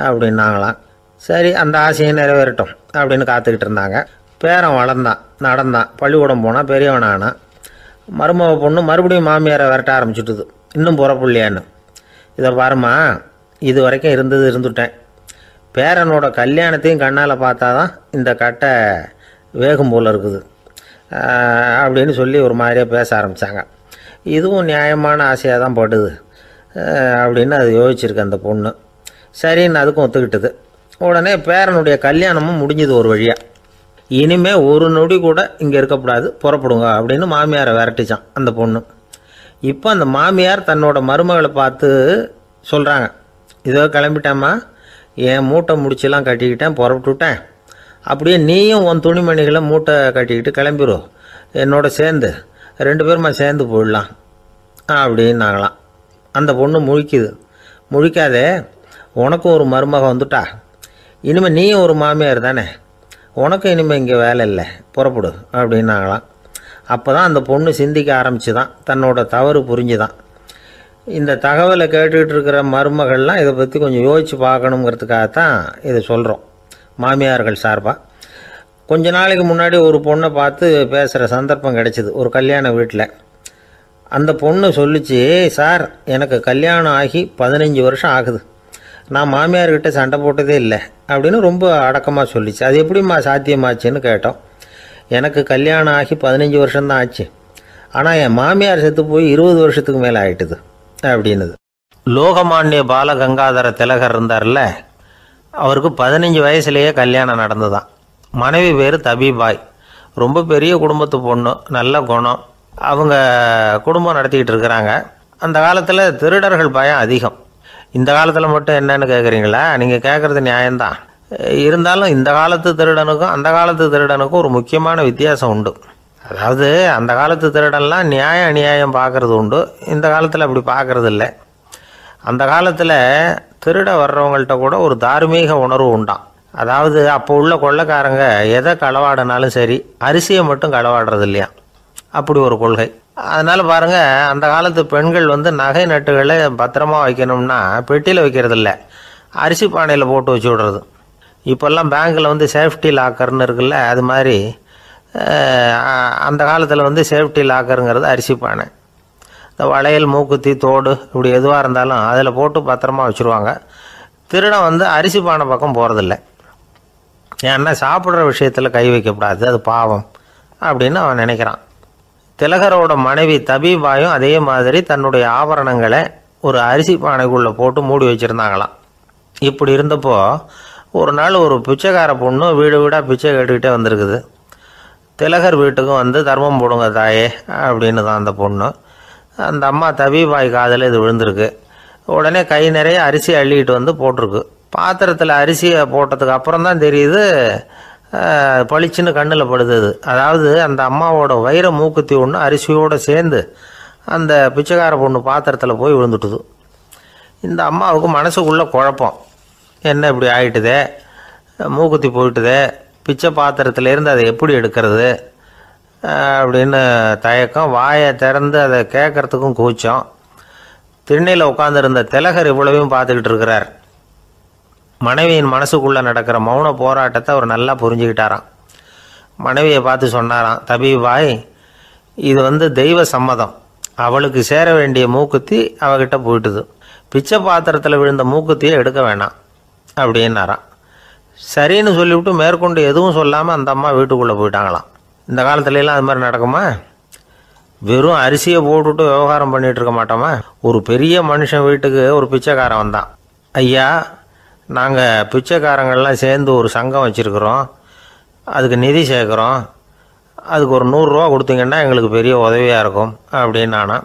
அப்படின்னாங்களாம். சரி, அந்த ஆசையை நிறைவேறட்டும் அப்படின்னு காத்துக்கிட்டு இருந்தாங்க. பேரன் வளர்ந்தான், நடந்தான், பள்ளிக்கூடம் போனால் பெரியவனானான். மருமக பொண்ணு மறுபடியும் மாமியாரை விரட்ட ஆரம்பிச்சுட்டுது, இன்னும் புறப்புள்ளையான்னு. இதை பாருமா, இது வரைக்கும் இருந்துட்டேன். பேரனோட கல்யாணத்தையும் கண்ணால் பார்த்தா தான் இந்த கட்டை வேகும் போல் இருக்குது அப்படின்னு சொல்லி ஒரு மாதிரியாக பேச ஆரம்பித்தாங்க. இதுவும் நியாயமான ஆசையாக தான் படுது அப்படின்னு அது யோசிச்சிருக்கு அந்த பொண்ணு. சரின்னு அதுக்கும் ஒத்துக்கிட்டது. உடனே பேரனுடைய கல்யாணமும் முடிஞ்சது ஒரு வழியாக. இனிமேல் ஒரு நொடி கூட இங்கே இருக்கக்கூடாது, புறப்படுங்க அப்படின்னு மாமியாரை விரட்டிச்சான் அந்த பொண்ணு. இப்போ அந்த மாமியார் தன்னோட மருமகளை பார்த்து சொல்கிறாங்க, இதோ கிளம்பிட்டேம்மா, என் மூட்டை முடிச்செல்லாம் கட்டிக்கிட்டேன், புறப்பட்டுவிட்டேன். அப்படியே நீயும் உன் துணிமணிகளை மூட்டை கட்டிக்கிட்டு கிளம்பிடும், என்னோட சேர்ந்து 2 பேருமா சேர்ந்து போயிடலாம் அப்படின்னாங்களாம். அந்த பொண்ணு முழிக்குது. முழிக்காதே, உனக்கும் ஒரு மருமக வந்துட்டா, இனிமேல் நீயும் ஒரு மாமியார் தானே, உனக்கும் இனிமேல் இங்கே வேலை இல்லை, புறப்படு அப்படின்னாங்களாம். அப்போ தான் அந்த பொண்ணு சிந்திக்க ஆரம்பிச்சுதான், தன்னோட தவறு புரிஞ்சுதான். இந்த தகவலை கேட்டுக்கிட்டு இருக்கிற மருமகள்லாம் இதை பற்றி கொஞ்சம் யோசித்து பார்க்கணுங்கிறதுக்காகத்தான் இதை சொல்கிறோம் மாமியார்கள் சார்பாக. கொஞ்ச நாளைக்கு முன்னாடி ஒரு பொண்ணை பார்த்து பேசுகிற சந்தர்ப்பம் கிடைச்சிது ஒரு கல்யாண வீட்டில். அந்த பொண்ணு சொல்லிச்சு, சார் எனக்கு கல்யாணம் ஆகி 15 வருஷம் ஆகுது, நான் மாமியார்கிட்ட சண்டை போட்டதே இல்லை அப்படின்னு ரொம்ப அடக்கமாக சொல்லிச்சு. அது எப்படிம்மா சாத்தியமாச்சுன்னு கேட்டோம். எனக்கு கல்யாணம் ஆகி 15 வருஷம்தான் ஆச்சு, ஆனால் என் மாமியார் செத்து போய் 20 வருஷத்துக்கு மேலே ஆயிட்டுது அப்படின்னுது. லோகமானிய பாலகங்காதர திலகர் இருந்தார்ல, அவருக்கு 15 வயசுலேயே கல்யாணம் நடந்துதான். மனைவி பேர் தபிபாய். ரொம்ப பெரிய குடும்பத்து பொண்ணு, நல்ல குணம். அவங்க குடும்பம் நடத்திக்கிட்டு இருக்கிறாங்க. அந்த காலத்தில் திருடர்கள் பயம் அதிகம். இந்த காலத்தில் மட்டும் என்னன்னு கேட்குறீங்களா? நீங்கள் கேட்குறது நியாயம்தான். இருந்தாலும் இந்த காலத்து திருடனுக்கும் அந்த காலத்து திருடனுக்கும் ஒரு முக்கியமான வித்தியாசம் உண்டு. அதாவது அந்த காலத்து திருடன்லாம் நியாயம் அநியாயம் பார்க்குறது உண்டு, இந்த காலத்தில் அப்படி பார்க்குறது இல்லை. அந்த காலத்தில் திருட வர்றவங்கள்ட்ட கூட ஒரு தார்மீக உணர்வு உண்டாம். அதாவது அப்போ உள்ள கொள்ளைக்காரங்க எதை களவாடினாலும் சரி, அரிசியை மட்டும் களவாடுறது இல்லையா, அப்படி ஒரு கொள்கை. அதனால் பாருங்கள், அந்த காலத்து பெண்கள் நகை நட்டுகளை பத்திரமா வைக்கணும்னா பெட்டியில் வைக்கிறது இல்லை, அரிசி பானையில் போட்டு வச்சு விடுறது. இப்போல்லாம் பேங்க்கில் சேஃப்டி லாக்கர்னு இருக்குல்ல, அது மாதிரி அந்த காலத்தில் சேஃப்டி லாக்கருங்கிறது அரிசி பானை. இந்த வளையல், மூக்குத்தி, தோடு இப்படி எதுவாக இருந்தாலும் அதில் போட்டு பத்திரமா வச்சுருவாங்க. திருடன் அரிசி பானை பக்கம் போகிறதில்ல. ஏன்னா சாப்பிட்ற விஷயத்தில் கை வைக்கக்கூடாது, அது பாவம் அப்படின்னு அவன் நினைக்கிறான். திலகரோட மனைவி தபிபாயும் அதே மாதிரி தன்னுடைய ஆபரணங்களை ஒரு அரிசி பானைக்குள்ளே போட்டு மூடி வச்சுருந்தாங்களாம். இப்படி இருந்தப்போ ஒரு நாள் ஒரு பிச்சைக்கார பொண்ணு வீடு வீடாக பிச்சை கேட்டுக்கிட்டே வந்திருக்குது. திலகர் வீட்டுக்கும் தர்மம் போடுங்க தாயே அப்படின்னு தான் அந்த பொண்ணு. அந்த அம்மா தபிபாய் காதில் இது விழுந்திருக்கு. உடனே கை நிறைய அரிசி அள்ளிக்கிட்டு போட்டிருக்கு. பாத்திரத்தில் அரிசியை போட்டதுக்கு அப்புறம் தான் தெரியுது, பளிச்சுன்னு கண்ணில் படுது. அதாவது அந்த அம்மாவோட வைர மூக்குத்தி ஒன்று அரிசியோடு சேர்ந்து அந்த பிச்சைக்கார பொண்ணு பாத்திரத்தில் போய் விழுந்துட்டுது. இந்த அம்மாவுக்கு மனசுக்குள்ளே குழப்பம், என்ன இப்படி ஆகிட்டுதே, மூக்குத்தி போயிட்டுதே, பிச்சை பாத்திரத்துலேருந்து அதை எப்படி எடுக்கிறது அப்படின்னு தயக்கம். வாயை திறந்து அதை கேட்குறதுக்கும் கூச்சம். திண்ணையில் உட்காந்துருந்த திலகர் இவ்வளவையும் பார்த்துக்கிட்டு இருக்கிறார். மனைவியின் மனசுக்குள்ளே நடக்கிற மௌன போராட்டத்தை அவர் நல்லா புரிஞ்சுக்கிட்டாராம். மனைவியை பார்த்து சொன்னாராம், தபிபாய், இது தெய்வ சம்மதம், அவளுக்கு சேர வேண்டிய மூக்குத்தி அவகிட்ட போயிட்டுது, பிச்சை பாத்திரத்தில் விழுந்த மூக்குத்தியை எடுக்க வேணாம் அப்படின்னாராம். சரின்னு சொல்லிவிட்டு மேற்கொண்டு எதுவும் சொல்லாமல் அந்த அம்மா வீட்டுக்குள்ளே போயிட்டாங்களாம். இந்த காலத்துலலாம் அது மாதிரி நடக்குமா? வெறும் அரிசியை போட்டுவிட்டு விவகாரம் பண்ணிகிட்டு இருக்க மாட்டோமா? ஒரு பெரிய மனுஷன் வீட்டுக்கு ஒரு பிச்சைக்காரன் வந்தான். ஐயா, நாங்கள் பிச்சைக்காரங்கள்லாம் சேர்ந்து ஒரு சங்கம் வச்சுருக்குறோம், அதுக்கு நிதி சேர்க்குறோம், அதுக்கு ஒரு 100 ரூபா கொடுத்தீங்கன்னா எங்களுக்கு பெரிய உதவியாக இருக்கும் அப்படின்னானா.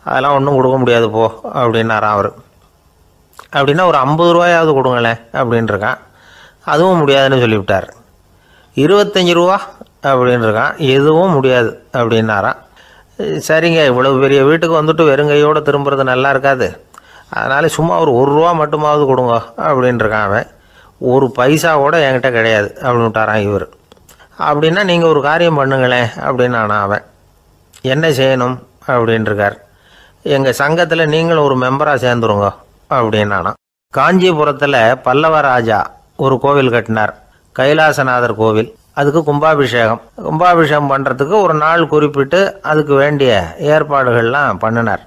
அதெல்லாம் ஒன்றும் கொடுக்க முடியாது போ அப்படின்னாரான் அவர். அப்படின்னா ஒரு 50 ரூபாயாவது கொடுங்களேன் அப்படின்ட்டுருக்கான். அதுவும் முடியாதுன்னு சொல்லிவிட்டார். 25 ரூபா அப்படின்னு இருக்கான். எதுவும் முடியாது அப்படின்னாரான். சரிங்க, இவ்வளவு பெரிய வீட்டுக்கு வந்துட்டு வெறுங்கையோடு திரும்புறது நல்லா இருக்காது, அதனால சும்மா ஒரு ரூபா மட்டுமாவது கொடுங்க அப்படின்ட்டுருக்கான் அவன். ஒரு பைசா கூட என்கிட்ட கிடையாது அப்படின்னு விட்டாரான் இவர். அப்படின்னா நீங்கள் ஒரு காரியம் பண்ணுங்களேன் அப்படின்னானா அவன். என்ன செய்யணும் அப்படின்ட்டுருக்கார். எங்கள் சங்கத்தில் நீங்களும் ஒரு மெம்பராக சேர்ந்துருங்க அப்படின்னானா. காஞ்சிபுரத்தில் பல்லவ ராஜா ஒரு கோவில் கட்டினார், கைலாசநாதர் கோவில். அதுக்கு கும்பாபிஷேகம் பண்ணுறதுக்கு ஒரு நாள் குறிப்பிட்டு அதுக்கு வேண்டிய ஏற்பாடுகள்லாம் பண்ணினார்.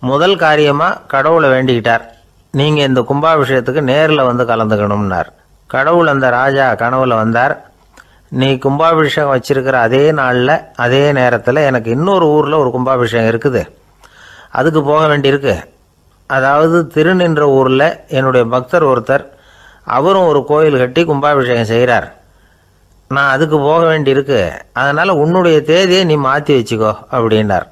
முதல் காரியமாக கடவுளை வேண்டிக்கிட்டார், நீங்கள் இந்த கும்பாபிஷேகத்துக்கு நேரில் வந்து கலந்துக்கணும்னார். கடவுள் அந்த ராஜா கனவுல வந்தார். நீ கும்பாபிஷேகம் வச்சிருக்கிற அதே நாளில் அதே நேரத்தில் எனக்கு இன்னொரு ஊரில் ஒரு கும்பாபிஷேகம் இருக்குது, அதுக்கு போக வேண்டியிருக்கு. அதாவது திருநின்ற ஊரில் என்னுடைய பக்தர் ஒருத்தர், அவரும் ஒரு கோயில் கட்டி கும்பாபிஷேகம் செய்கிறார், நான் அதுக்கு போக வேண்டியிருக்கு, அதனால் உன்னுடைய தேதியை நீ மாற்றி வச்சுக்கோ அப்படின்னார்.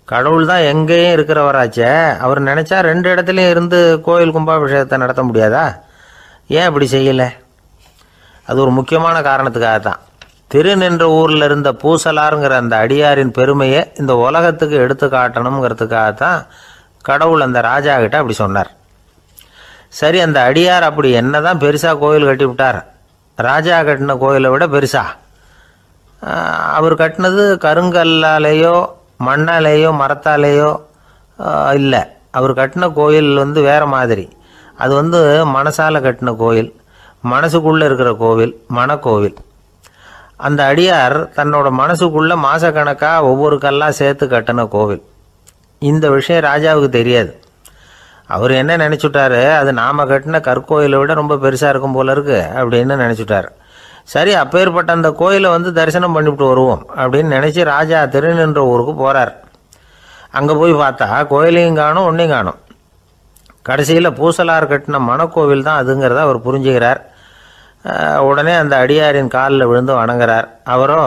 கடவுள் தான் எங்கேயும் இருக்கிறவராச்சே, அவர் நினச்சா 2 இடத்துலையும் இருந்து கோயில் கும்பாபிஷேகத்தை நடத்த முடியாதா? ஏன் அப்படி செய்யலை? அது ஒரு முக்கியமான காரணத்துக்காக தான். திருநின்ற ஊரில் இருந்த பூசலாருங்கிற அந்த அடியாரின் பெருமையை இந்த உலகத்துக்கு எடுத்து காட்டணுங்கிறதுக்காகத்தான் கடவுள் அந்த ராஜா கிட்ட அப்படி சொன்னார். சரி, அந்த அடியார் அப்படி என்ன தான் பெருசாக கோயில் கட்டி விட்டார்? ராஜா கட்டின கோயிலை விட பெருசா? அவர் கட்டினது கருங்கல்லாலேயோ மண்ணாலேயோ மரத்தாலேயோ இல்லை. அவர் கட்டின கோயில் வேறு மாதிரி. அது மனசால கட்டின கோயில், மனசுக்குள்ளே இருக்கிற கோவில், மனக்கோவில். அந்த அடியார் தன்னோட மனசுக்குள்ளே மாதக்கணக்காக ஒவ்வொரு கல்லாக சேர்த்து கட்டின கோவில். இந்த விஷயம் ராஜாவுக்கு தெரியாது. அவர் என்ன நினச்சுட்டாரு, அது நாம் கட்டின கற்கோயிலை விட ரொம்ப பெருசாக இருக்கும் போல இருக்கு அப்படின்னு நினச்சிட்டார். சரி, அப்பேற்பட்ட அந்த கோயிலை தரிசனம் பண்ணிவிட்டு வருவோம் அப்படின்னு நினச்சி ராஜா திருநின்ற ஊருக்கு போகிறார். அங்கே போய் பார்த்தா கோயிலையும் காணும், ஒன்றையும் காணும். கடைசியில் பூசலார் கட்டின மனக்கோவில் தான் அதுங்கிறத அவர் புரிஞ்சுக்கிறார். உடனே அந்த அடியாரின் காலில் விழுந்து வணங்குறார். அவரோ,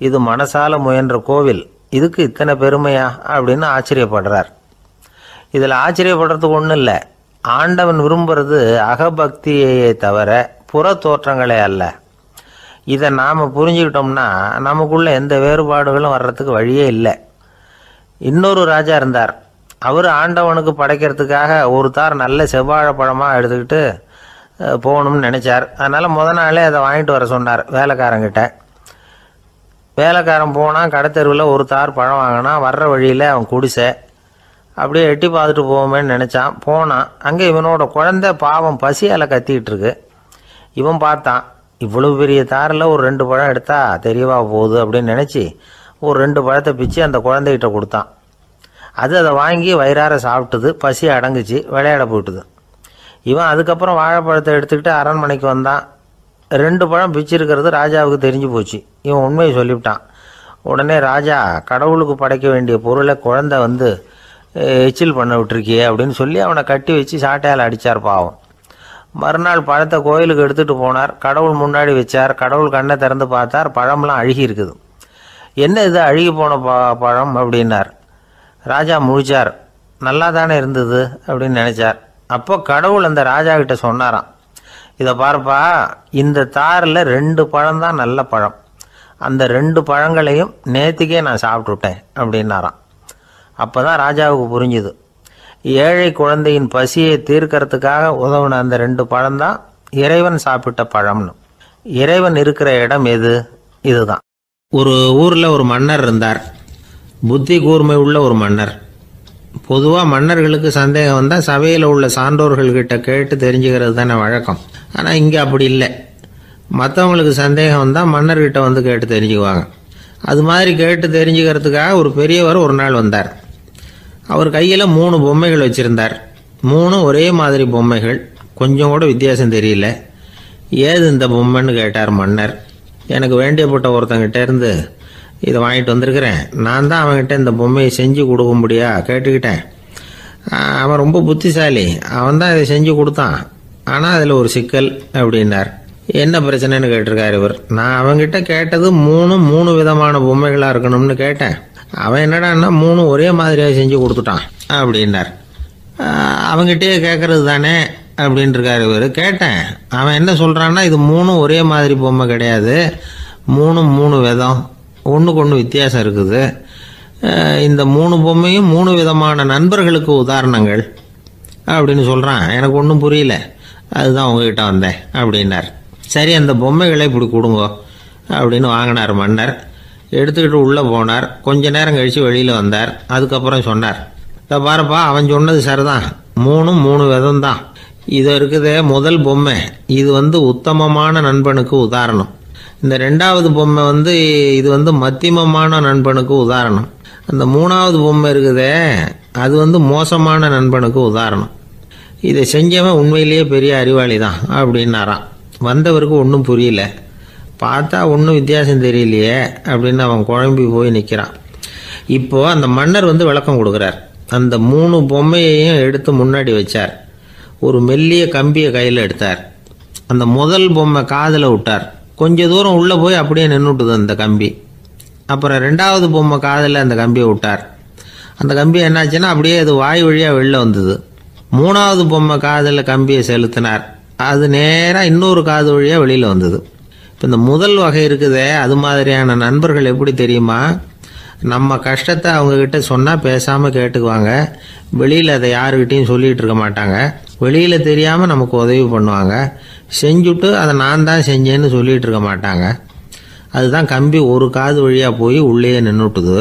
இது மனசால முயன்ற கோவில், இதுக்கு இத்தனை பெருமையா அப்படின்னு ஆச்சரியப்படுறார். இதில் ஆச்சரியப்படுறதுக்கு ஒன்றும் இல்லை. ஆண்டவன் விரும்புறது அகபக்தியையே தவிர புற தோற்றங்களே அல்ல. இதை நாம் புரிஞ்சுக்கிட்டோம்னா நமக்குள்ள எந்த வேறுபாடுகளும் வர்றதுக்கு வழியே இல்லை. இன்னொரு ராஜா இருந்தார். அவர் ஆண்டவனுக்கு படைக்கிறதுக்காக ஒரு தார் நல்ல செவ்வாழைப்பழமாக எடுத்துக்கிட்டு போகணும்னு நினச்சார். அதனால் முத நாளே அதை வாங்கிட்டு வர சொன்னார் வேலைக்காரங்கிட்ட. வேலைக்காரன் போனால் கடைத்தெருவில் ஒரு தார் பழம் வாங்கினான். வர்ற வழியில் அவன் குடிசை அப்படியே எட்டி பார்த்துட்டு போவோமேன்னு நினச்சான். போனான். அங்கே இவனோட குழந்தை பாவம் பசியால் கத்திக்கிட்டு இருக்கு. இவன் பார்த்தான், இவ்வளவு பெரிய தாரில் ஒரு 2 பழம் எடுத்தா தெரியவா போகுது அப்படின்னு நினச்சி ஒரு 2 பழத்தை பிச்சு அந்த குழந்தைகிட்ட கொடுத்தான். அது அதை வாங்கி வயிறார சாப்பிட்டுது, பசி அடங்குச்சு, விளையாட போயிட்டுது. இவன் அதுக்கப்புறம் வாழைப்பழத்தை எடுத்துக்கிட்டு அரண்மனைக்கு வந்தான். 2 பழம் பிச்சிருக்கிறது ராஜாவுக்கு தெரிஞ்சு போச்சு. இவன் உண்மையை சொல்லிவிட்டான். உடனே ராஜா, கடவுளுக்கு படைக்க வேண்டிய பொருளை குழந்தை எச்சில் பண்ண விட்டுருக்கியே அப்படின்னு சொல்லி அவனை கட்டி வச்சு சாட்டையால் அடித்தார் பாவம். மறுநாள் பழத்தை கோயிலுக்கு எடுத்துகிட்டு போனார். கடவுள் முன்னாடி வச்சார். கடவுள் கண்ணை திறந்து பார்த்தார், பழம்லாம் அழுகி இருக்குது. என்ன இது அழுகி போன பழம் அப்படின்னார். ராஜா முழிச்சார். நல்லா தானே இருந்தது அப்படின்னு நினச்சார். அப்போ கடவுள் அந்த ராஜா கிட்ட சொன்னாராம், இதை பார்ப்பா, இந்த தாரில் 2 பழம் தான் நல்ல பழம், அந்த 2 பழங்களையும் நேற்றுக்கே நான் சாப்பிட்டுட்டேன் அப்படின்னாராம். அப்போ தான் ராஜாவுக்கு புரிஞ்சுது, ஏழை குழந்தையின் பசியை தீர்க்கறதுக்காக உதவுன அந்த 2 பழம்தான் இறைவன் சாப்பிட்ட பழம்னு. இறைவன் இருக்கிற இடம் எது? இதுதான். ஒரு ஊரில் ஒரு மன்னர் இருந்தார். புத்தி கூர்மை உள்ள ஒரு மன்னர். பொதுவாக மன்னர்களுக்கு சந்தேகம் வந்தால் சபையில் உள்ள சான்றோர்கள்கிட்ட கேட்டு தெரிஞ்சுக்கிறது தானே வழக்கம். ஆனால் இங்கே அப்படி இல்லை. மற்றவங்களுக்கு சந்தேகம் வந்தால் மன்னர்கிட்ட கேட்டு தெரிஞ்சுக்குவாங்க. அது மாதிரி கேட்டு தெரிஞ்சுக்கிறதுக்காக ஒரு பெரியவர் ஒரு நாள் வந்தார். அவர் கையில் 3 பொம்மைகள் வச்சுருந்தார். 3 ஒரே மாதிரி பொம்மைகள், கொஞ்சம் கூட வித்தியாசம் தெரியல. ஏது இந்த பொம்மைன்னு கேட்டார் மன்னர். எனக்கு வேண்டியப்பட்ட ஒருத்தங்கிட்ட இருந்து இதை வாங்கிட்டு வந்திருக்கிறேன், நான் தான் அவன்கிட்ட இந்த பொம்மையை செஞ்சு கொடுக்கும்படியா கேட்டுக்கிட்டேன். அவன் ரொம்ப புத்திசாலி, அவன் தான் இதை செஞ்சு கொடுத்தான். ஆனால் அதில் ஒரு சிக்கல் அப்படின்னார். என்ன பிரச்சனைன்னு கேட்டிருக்காரு இவர். நான் அவன்கிட்ட கேட்டது 3 விதமான பொம்மைகளாக இருக்கணும்னு கேட்டேன். அவன் என்னடான்னா 3 ஒரே மாதிரியாக செஞ்சு கொடுத்துட்டான் அப்படின்னார். அவங்ககிட்டயே கேட்கறது தானே அப்படின்ட்டுருக்காரு இவர். கேட்டேன், அவன் என்ன சொல்கிறான்னா, இது 3 ஒரே மாதிரி பொம்மை கிடையாது, 3 விதம், ஒன்றுக்கு ஒன்று வித்தியாசம் இருக்குது. இந்த 3 பொம்மையும் 3 விதமான நண்பர்களுக்கு உதாரணங்கள் அப்படின்னு சொல்கிறான். எனக்கு ஒன்றும் புரியல, அதுதான் உங்ககிட்ட வந்தேன் அப்படின்னார். சரி, அந்த பொம்மைகளை இப்படி கொடுங்கோ அப்படின்னு வாங்கினார் மன்னர். எடுத்துக்கிட்டு உள்ளே போனார். கொஞ்ச நேரம் கழித்து வெளியில் வந்தார். அதுக்கப்புறம் சொன்னார், இதை பாருப்பா, அவன் சொன்னது சரிதான், 3 விதம் தான். இது இருக்குதே முதல் பொம்மை, இது உத்தமமான நண்பனுக்கு உதாரணம். இந்த 2வது பொம்மை இது மத்தியமமான நண்பனுக்கு உதாரணம். அந்த 3வது பொம்மை இருக்குதே அது மோசமான நண்பனுக்கு உதாரணம். இதை செஞ்சவன் உண்மையிலேயே பெரிய அறிவாளி தான் அப்படின்னாராம். வந்தவருக்கு ஒன்றும் புரியல. பார்த்தா ஒன்றும் வித்தியாசம் தெரியலையே அப்படின்னு அவன் குழம்பி போய் நிற்கிறான். இப்போது அந்த மன்னர் விளக்கம் கொடுக்குறார். அந்த 3 பொம்மையையும் எடுத்து முன்னாடி வச்சார். ஒரு மெல்லிய கம்பியை கையில் எடுத்தார். அந்த முதல் பொம்மை காதில் விட்டார். கொஞ்ச தூரம் உள்ளே போய் அப்படியே நின்றுட்டுது அந்த கம்பி. அப்புறம் 2வது பொம்மை காதில் அந்த கம்பியை விட்டார். அந்த கம்பி என்னாச்சுன்னா அப்படியே அது வாய் வழியாக வெளில வந்தது. 3வது பொம்மை காதில் கம்பியை செலுத்தினார். அது நேராக இன்னொரு காது வழியாக வெளியில் வந்தது. இப்போ இந்த முதல் வகை இருக்குதே, அது மாதிரியான நண்பர்கள் எப்படி தெரியுமா? நம்ம கஷ்டத்தை அவங்கக்கிட்ட சொன்னால் பேசாமல் கேட்டுக்குவாங்க. வெளியில் அதை யாருக்கிட்டையும் சொல்லிகிட்டு இருக்க மாட்டாங்க. வெளியில் தெரியாமல் நமக்கு உதவி பண்ணுவாங்க. செஞ்சுட்டு அதை நான் தான் செஞ்சேன்னு சொல்லிகிட்டு இருக்க மாட்டாங்க. அதுதான் கம்பி ஒரு காது வழியாக போய் உள்ளே நின்றுட்டுது.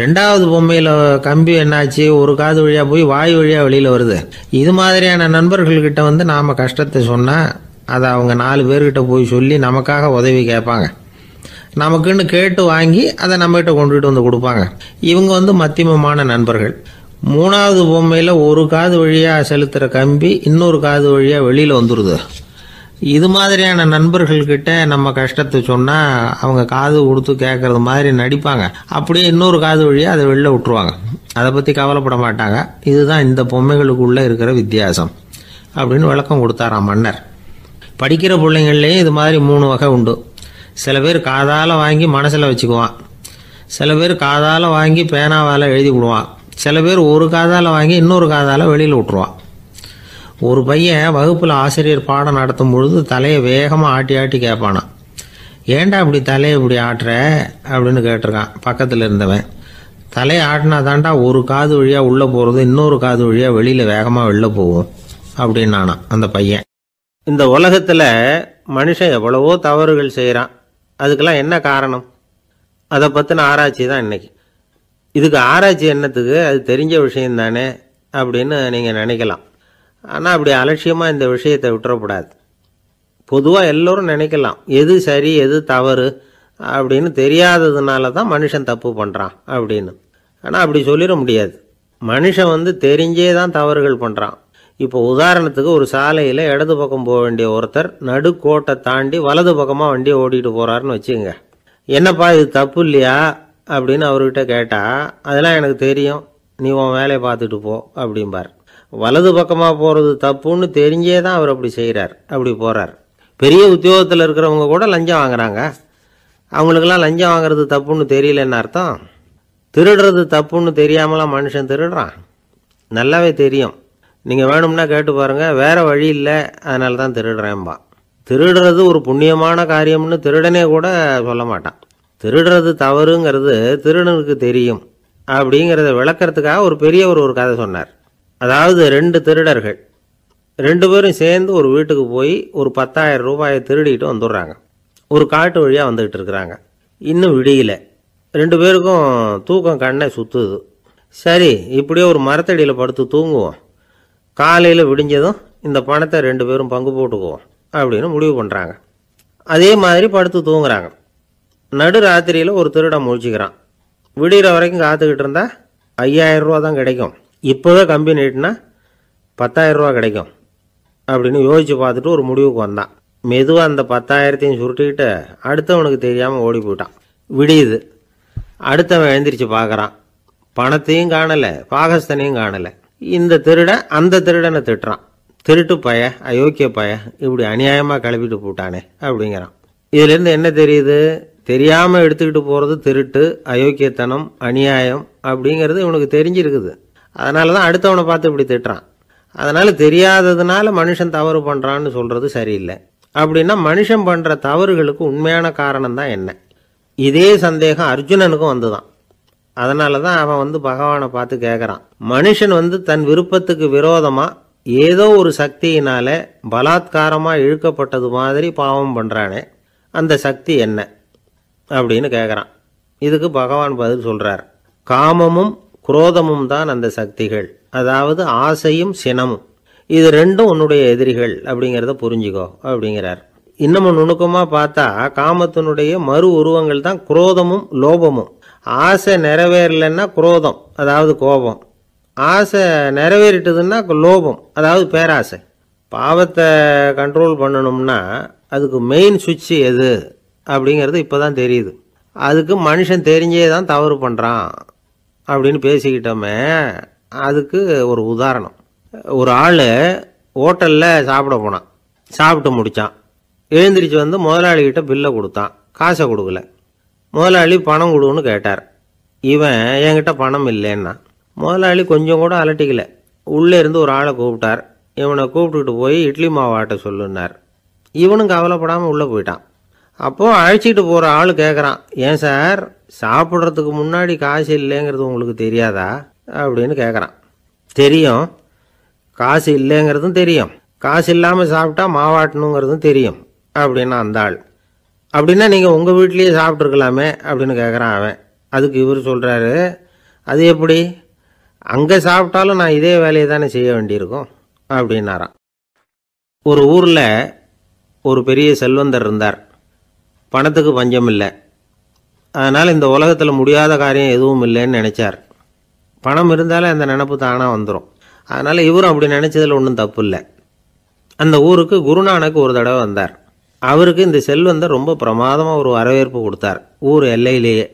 2வது பொம்மையில் கம்பி என்னாச்சு, ஒரு காது வழியாக போய் வாய் வழியாக வெளியில் வருது. இது மாதிரியான நண்பர்கள்கிட்ட நாம் கஷ்டத்தை சொன்னால் அதை அவங்க 4 பேர்கிட்ட போய் சொல்லி நமக்காக உதவி கேட்பாங்க. நமக்குன்னு கேட்டு வாங்கி அதை நம்மகிட்ட கொண்டுகிட்டு கொடுப்பாங்க. இவங்க மத்தியமமான நண்பர்கள். 3வது பொம்மையில் ஒரு காது வழியாக செலுத்துகிற கம்பி இன்னொரு காது வழியாக வெளியில் வந்துடுது. இது மாதிரியான நண்பர்கள்கிட்ட நம்ம கஷ்டத்தை சொன்னால் அவங்க காது கொடுத்து கேட்கறது மாதிரி நடிப்பாங்க. அப்படியே இன்னொரு காது வழியாக அதை வெளில விட்டுருவாங்க. அதை பற்றி கவலைப்பட மாட்டாங்க. இதுதான் இந்த பொம்மைகளுக்குள்ளே இருக்கிற வித்தியாசம் அப்படின்னு விளக்கம் கொடுத்தாராம் மன்னர். படிக்கிற பிள்ளைங்கள்லேயும் இது மாதிரி 3 வகை உண்டு. சில பேர் காதால் வாங்கி மனசில் வச்சுக்குவான். சில பேர் காதால் வாங்கி பேனாவால் எழுதி விடுவான். சில பேர் ஒரு காதால் வாங்கி இன்னொரு காதால் வெளியில் விட்டுருவான். ஒரு பையன் வகுப்பில் ஆசிரியர் பாடம் நடத்தும் பொழுது தலையை வேகமாக ஆட்டி ஆட்டி கேட்பானான். ஏன்டா இப்படி தலையை இப்படி ஆட்டுற அப்படின்னு கேட்டிருக்கான் பக்கத்தில் இருந்தவன். தலையை ஆட்டினா தாண்டா ஒரு காது வழியாக உள்ளே போகிறது, இன்னொரு காது வழியாக வெளியில் வேகமாக வெளில போகும் அப்படின்னானா அந்த பையன். இந்த உலகத்தில் மனுஷன் எவ்வளவோ தவறுகள் செய்கிறான். அதுக்கெல்லாம் என்ன காரணம்? அதை பற்றின ஆராய்ச்சி தான் இன்றைக்கி. இதுக்கு ஆராய்ச்சி என்னத்துக்கு, அது தெரிஞ்ச விஷயந்தானே அப்படின்னு நீங்கள் நினைக்கலாம். ஆனால் அப்படி அலட்சியமாக இந்த விஷயத்தை விட்டுறக்கூடாது. பொதுவாக எல்லோரும் நினைக்கலாம் எது சரி எது தவறு அப்படின்னு தெரியாததுனால தான் மனுஷன் தப்பு பண்ணுறான் அப்படின்னு. ஆனால் அப்படி சொல்லிட முடியாது. மனுஷன் தெரிஞ்சே தான் தவறுகள் பண்ணுறான். இப்போ உதாரணத்துக்கு ஒரு சாலையில் இடது பக்கம் போக வேண்டிய ஒருத்தர் நடுக்கோட்டை தாண்டி வலது பக்கமாக வண்டியை ஓட்டிகிட்டு போகிறாருன்னு வச்சுக்கோங்க. என்னப்பா இது தப்பு இல்லையா அப்படின்னு அவர்கிட்ட கேட்டால், அதெல்லாம் எனக்கு தெரியும், நீ உன் வேலையை பார்த்துட்டு போ அப்படிம்பார். வலது பக்கமாக போகிறது தப்புன்னு தெரிஞ்சே தான் அவர் அப்படி செய்கிறார், அப்படி போகிறார். பெரிய உத்தியோகத்தில் இருக்கிறவங்க கூட லஞ்சம் வாங்குறாங்க. அவங்களுக்கெல்லாம் லஞ்சம் வாங்குறது தப்புன்னு தெரியலன்னு அர்த்தம். திருடுறது தப்புன்னு தெரியாமலாம் மனுஷன் திருடுறான். நல்லாவே தெரியும். நீங்கள் வேணும்னா கேட்டு பாருங்கள், வேறு வழி இல்லை அதனால தான் திருடுறேன்பா. திருடுறது ஒரு புண்ணியமான காரியம்னு திருடனே கூட சொல்ல மாட்டான். திருடுறது தவறுங்கிறது திருடனுக்கு தெரியும் அப்படிங்கிறத விளக்கிறதுக்காக ஒரு பெரியவர் ஒரு கதை சொன்னார். அதாவது 2 திருடர்கள் 2 பேரும் சேர்ந்து ஒரு வீட்டுக்கு போய் ஒரு 10,000 ரூபாயை திருடிட்டு வந்துடுறாங்க. ஒரு காட்டு வழியாக வந்துக்கிட்டு இருக்கிறாங்க. இன்னும் விடியல. 2 பேருக்கும் தூக்கம் கண்ணை சுற்றுது. சரி, இப்படியே ஒரு மரத்தடியில் படுத்து தூங்குவோம், காலையில் விடிஞ்சதும் இந்த பணத்தை 2 பேரும் பங்கு போட்டுக்குவோம் அப்படின்னு முடிவு பண்ணுறாங்க. அதே மாதிரி படுத்து தூங்குறாங்க. நடு ராத்திரியில் ஒரு திருடன் முழிச்சிக்கிறான். விடிகிற வரைக்கும் காத்துக்கிட்டு இருந்தால் 5,000 ரூபா தான் கிடைக்கும், இப்போவே கம்பி நீட்டினா 10,000 ரூபா கிடைக்கும் அப்படின்னு யோசித்து பார்த்துட்டு ஒரு முடிவுக்கு வந்தான். மெதுவாக அந்த 10,000த்தையும் சுருட்டிக்கிட்டு அடுத்தவனுக்கு தெரியாமல் ஓடி போயிட்டான். விடியுது. அடுத்தவன் எழுந்திரிச்சு பார்க்குறான். பணத்தையும் காணலை, பாகஸ்தனையும் காணலை. இந்த திருடன் அந்த திருடனை திட்டுறான். திருட்டு பய, அயோக்கிய பய, இப்படி அநியாயமாக கிளப்பிட்டு போட்டானே அப்படிங்கிறான். இதுலேருந்து என்ன தெரியுது? தெரியாமல் எடுத்துக்கிட்டு போகிறது திருட்டு, அயோக்கியத்தனம், அநியாயம் அப்படிங்கிறது இவனுக்கு தெரிஞ்சிருக்குது. அதனால தான் அடுத்தவனை பார்த்து இப்படி திட்டுறான். அதனால் தெரியாததுனால மனுஷன் தவறு பண்ணுறான்னு சொல்கிறது சரியில்லை. அப்படின்னா மனுஷன் பண்ணுற தவறுகளுக்கு உண்மையான காரணம் தான் என்ன? இதே சந்தேகம் அர்ஜுனனுக்கும் வந்துதான். அதனால தான் அவன் வந்து பகவானை பார்த்து கேட்குறான், மனுஷன் வந்து தன் விருப்பத்துக்கு விரோதமாக ஏதோ ஒரு சக்தியினால பலாத்காரமாக இழுக்கப்பட்டது மாதிரி பாவம் பண்ணுறானே, அந்த சக்தி என்ன அப்படின்னு கேட்குறான். இதுக்கு பகவான் பதில் சொல்கிறார், காமமும் குரோதமும் தான் அந்த சக்திகள், அதாவது ஆசையும் சினமும், இது ரெண்டும் உன்னுடைய எதிரிகள் அப்படிங்கிறத புரிஞ்சுக்கோ அப்படிங்கிறார். இன்னமும் நுணுக்கமாக பார்த்தா காமத்தினுடைய மறு உருவங்கள் தான் குரோதமும் லோபமும். ஆசை நிறைவேறலைன்னா குரோதம், அதாவது கோபம். ஆசை நிறைவேறிட்டதுன்னா லோபம், அதாவது பேராசை. பாவத்தை கண்ட்ரோல் பண்ணணும்னா அதுக்கு மெயின் சுவிட்ச் எது அப்படிங்கிறது இப்போ தான் தெரியுது. அதுக்கு மனுஷன் தெரிஞ்சே தான் தவறு பண்ணுறான் அப்படின்னு பேசிக்கிட்டோமே. அதுக்கு ஒரு உதாரணம், ஒரு ஆள் ஹோட்டலில் சாப்பிட போனான், சாப்பிட்டு முடித்தான், எழுந்திரிச்சு வந்து முதலாளிகிட்ட பில்லை கொடுத்தான், காசை கொடுக்கல. முதலாளி பணம் கொடுன்னு கேட்டார். இவன் என்கிட்ட பணம் இல்லைன்னா. முதலாளி கொஞ்சம் கூட அலட்டிக்கல, உள்ளே இருந்து ஒரு ஆளை கூப்பிட்டார். இவனை கூப்பிட்டுக்கிட்டு போய் இட்லி மாவு ஆட்ட சொல்லுன்னார். இவனும் கவலைப்படாமல் உள்ளே போயிட்டான். அப்போது அழைச்சிட்டு போகிற ஆள் கேட்குறான், ஏன் சார் சாப்பிட்றதுக்கு முன்னாடி காசு இல்லைங்கிறது உங்களுக்கு தெரியாதா அப்படின்னு கேட்குறான். தெரியும், காசு இல்லைங்கிறதும் தெரியும், காசு இல்லாமல் சாப்பிட்டா மாவாட்டணுங்கிறதும் தெரியும் அப்படின்னா அந்த ஆள். அப்படின்னா நீங்கள் உங்கள் வீட்லேயே சாப்பிட்ருக்கலாமே அப்படின்னு கேட்குறான் அவன். அதுக்கு இவர் சொல்கிறாரு, அது எப்படி, அங்கே சாப்பிட்டாலும் நான் இதே வேலையை தானே செய்ய வேண்டியிருக்கும் அப்படின்னாராம். ஒரு ஊரில் ஒரு பெரிய செல்வந்தர் இருந்தார். பணத்துக்கு பஞ்சம் இல்லை. அதனால் இந்த உலகத்தில் முடியாத காரியம் எதுவும் இல்லைன்னு நினச்சார். பணம் இருந்தாலும் அந்த நினப்பு தானாக வந்துடும். அதனால் இவரும் அப்படி நினச்சதில் ஒன்றும் தப்பு இல்லை. அந்த ஊருக்கு குருநானக் ஒரு தடவை வந்தார். அவருக்கு இந்த செல்வந்தர் ரொம்ப பிரமாதமாக ஒரு வரவேற்பு கொடுத்தார். ஊர் எல்லையிலேயே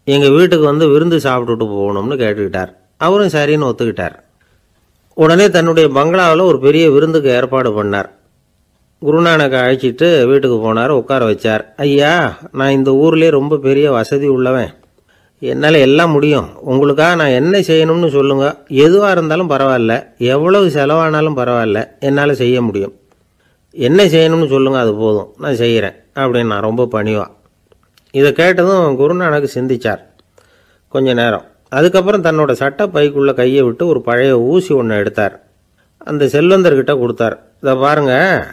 எங்கள் வீட்டுக்கு வந்து விருந்து சாப்பிட்டுட்டு போகணும்னு கேட்டுக்கிட்டார். அவரும் சரின்னு ஒத்துக்கிட்டார். உடனே தன்னுடைய பங்களாவில் ஒரு பெரிய விருந்துக்கு ஏற்பாடு பண்ணார். குருநானக்கை அழைச்சிட்டு வீட்டுக்கு போனார், உட்கார வச்சார். ஐயா, நான் இந்த ஊர்லேயே ரொம்ப பெரிய வசதி உள்ளவன், என்னால் எல்லாம் முடியும், உங்களுக்காக நான் என்ன செய்யணும்னு சொல்லுங்கள், எதுவாக இருந்தாலும் பரவாயில்ல, எவ்வளவு செலவானாலும் பரவாயில்ல, என்னால் செய்ய முடியும், என்ன செய்யணும்னு சொல்லுங்கள், அது போதும், நான் செய்கிறேன் அப்படின்னு நான் ரொம்ப பணிவா. இதை கேட்டதும் குருநானக் சிந்திச்சார் கொஞ்ச நேரம். அதுக்கப்புறம் தன்னோட சட்டை பைக்குள்ளே கையை விட்டு ஒரு பழைய ஊசி ஒன்று எடுத்தார். அந்த செல்வந்தர்கிட்ட கொடுத்தார். இதை பாருங்கள்,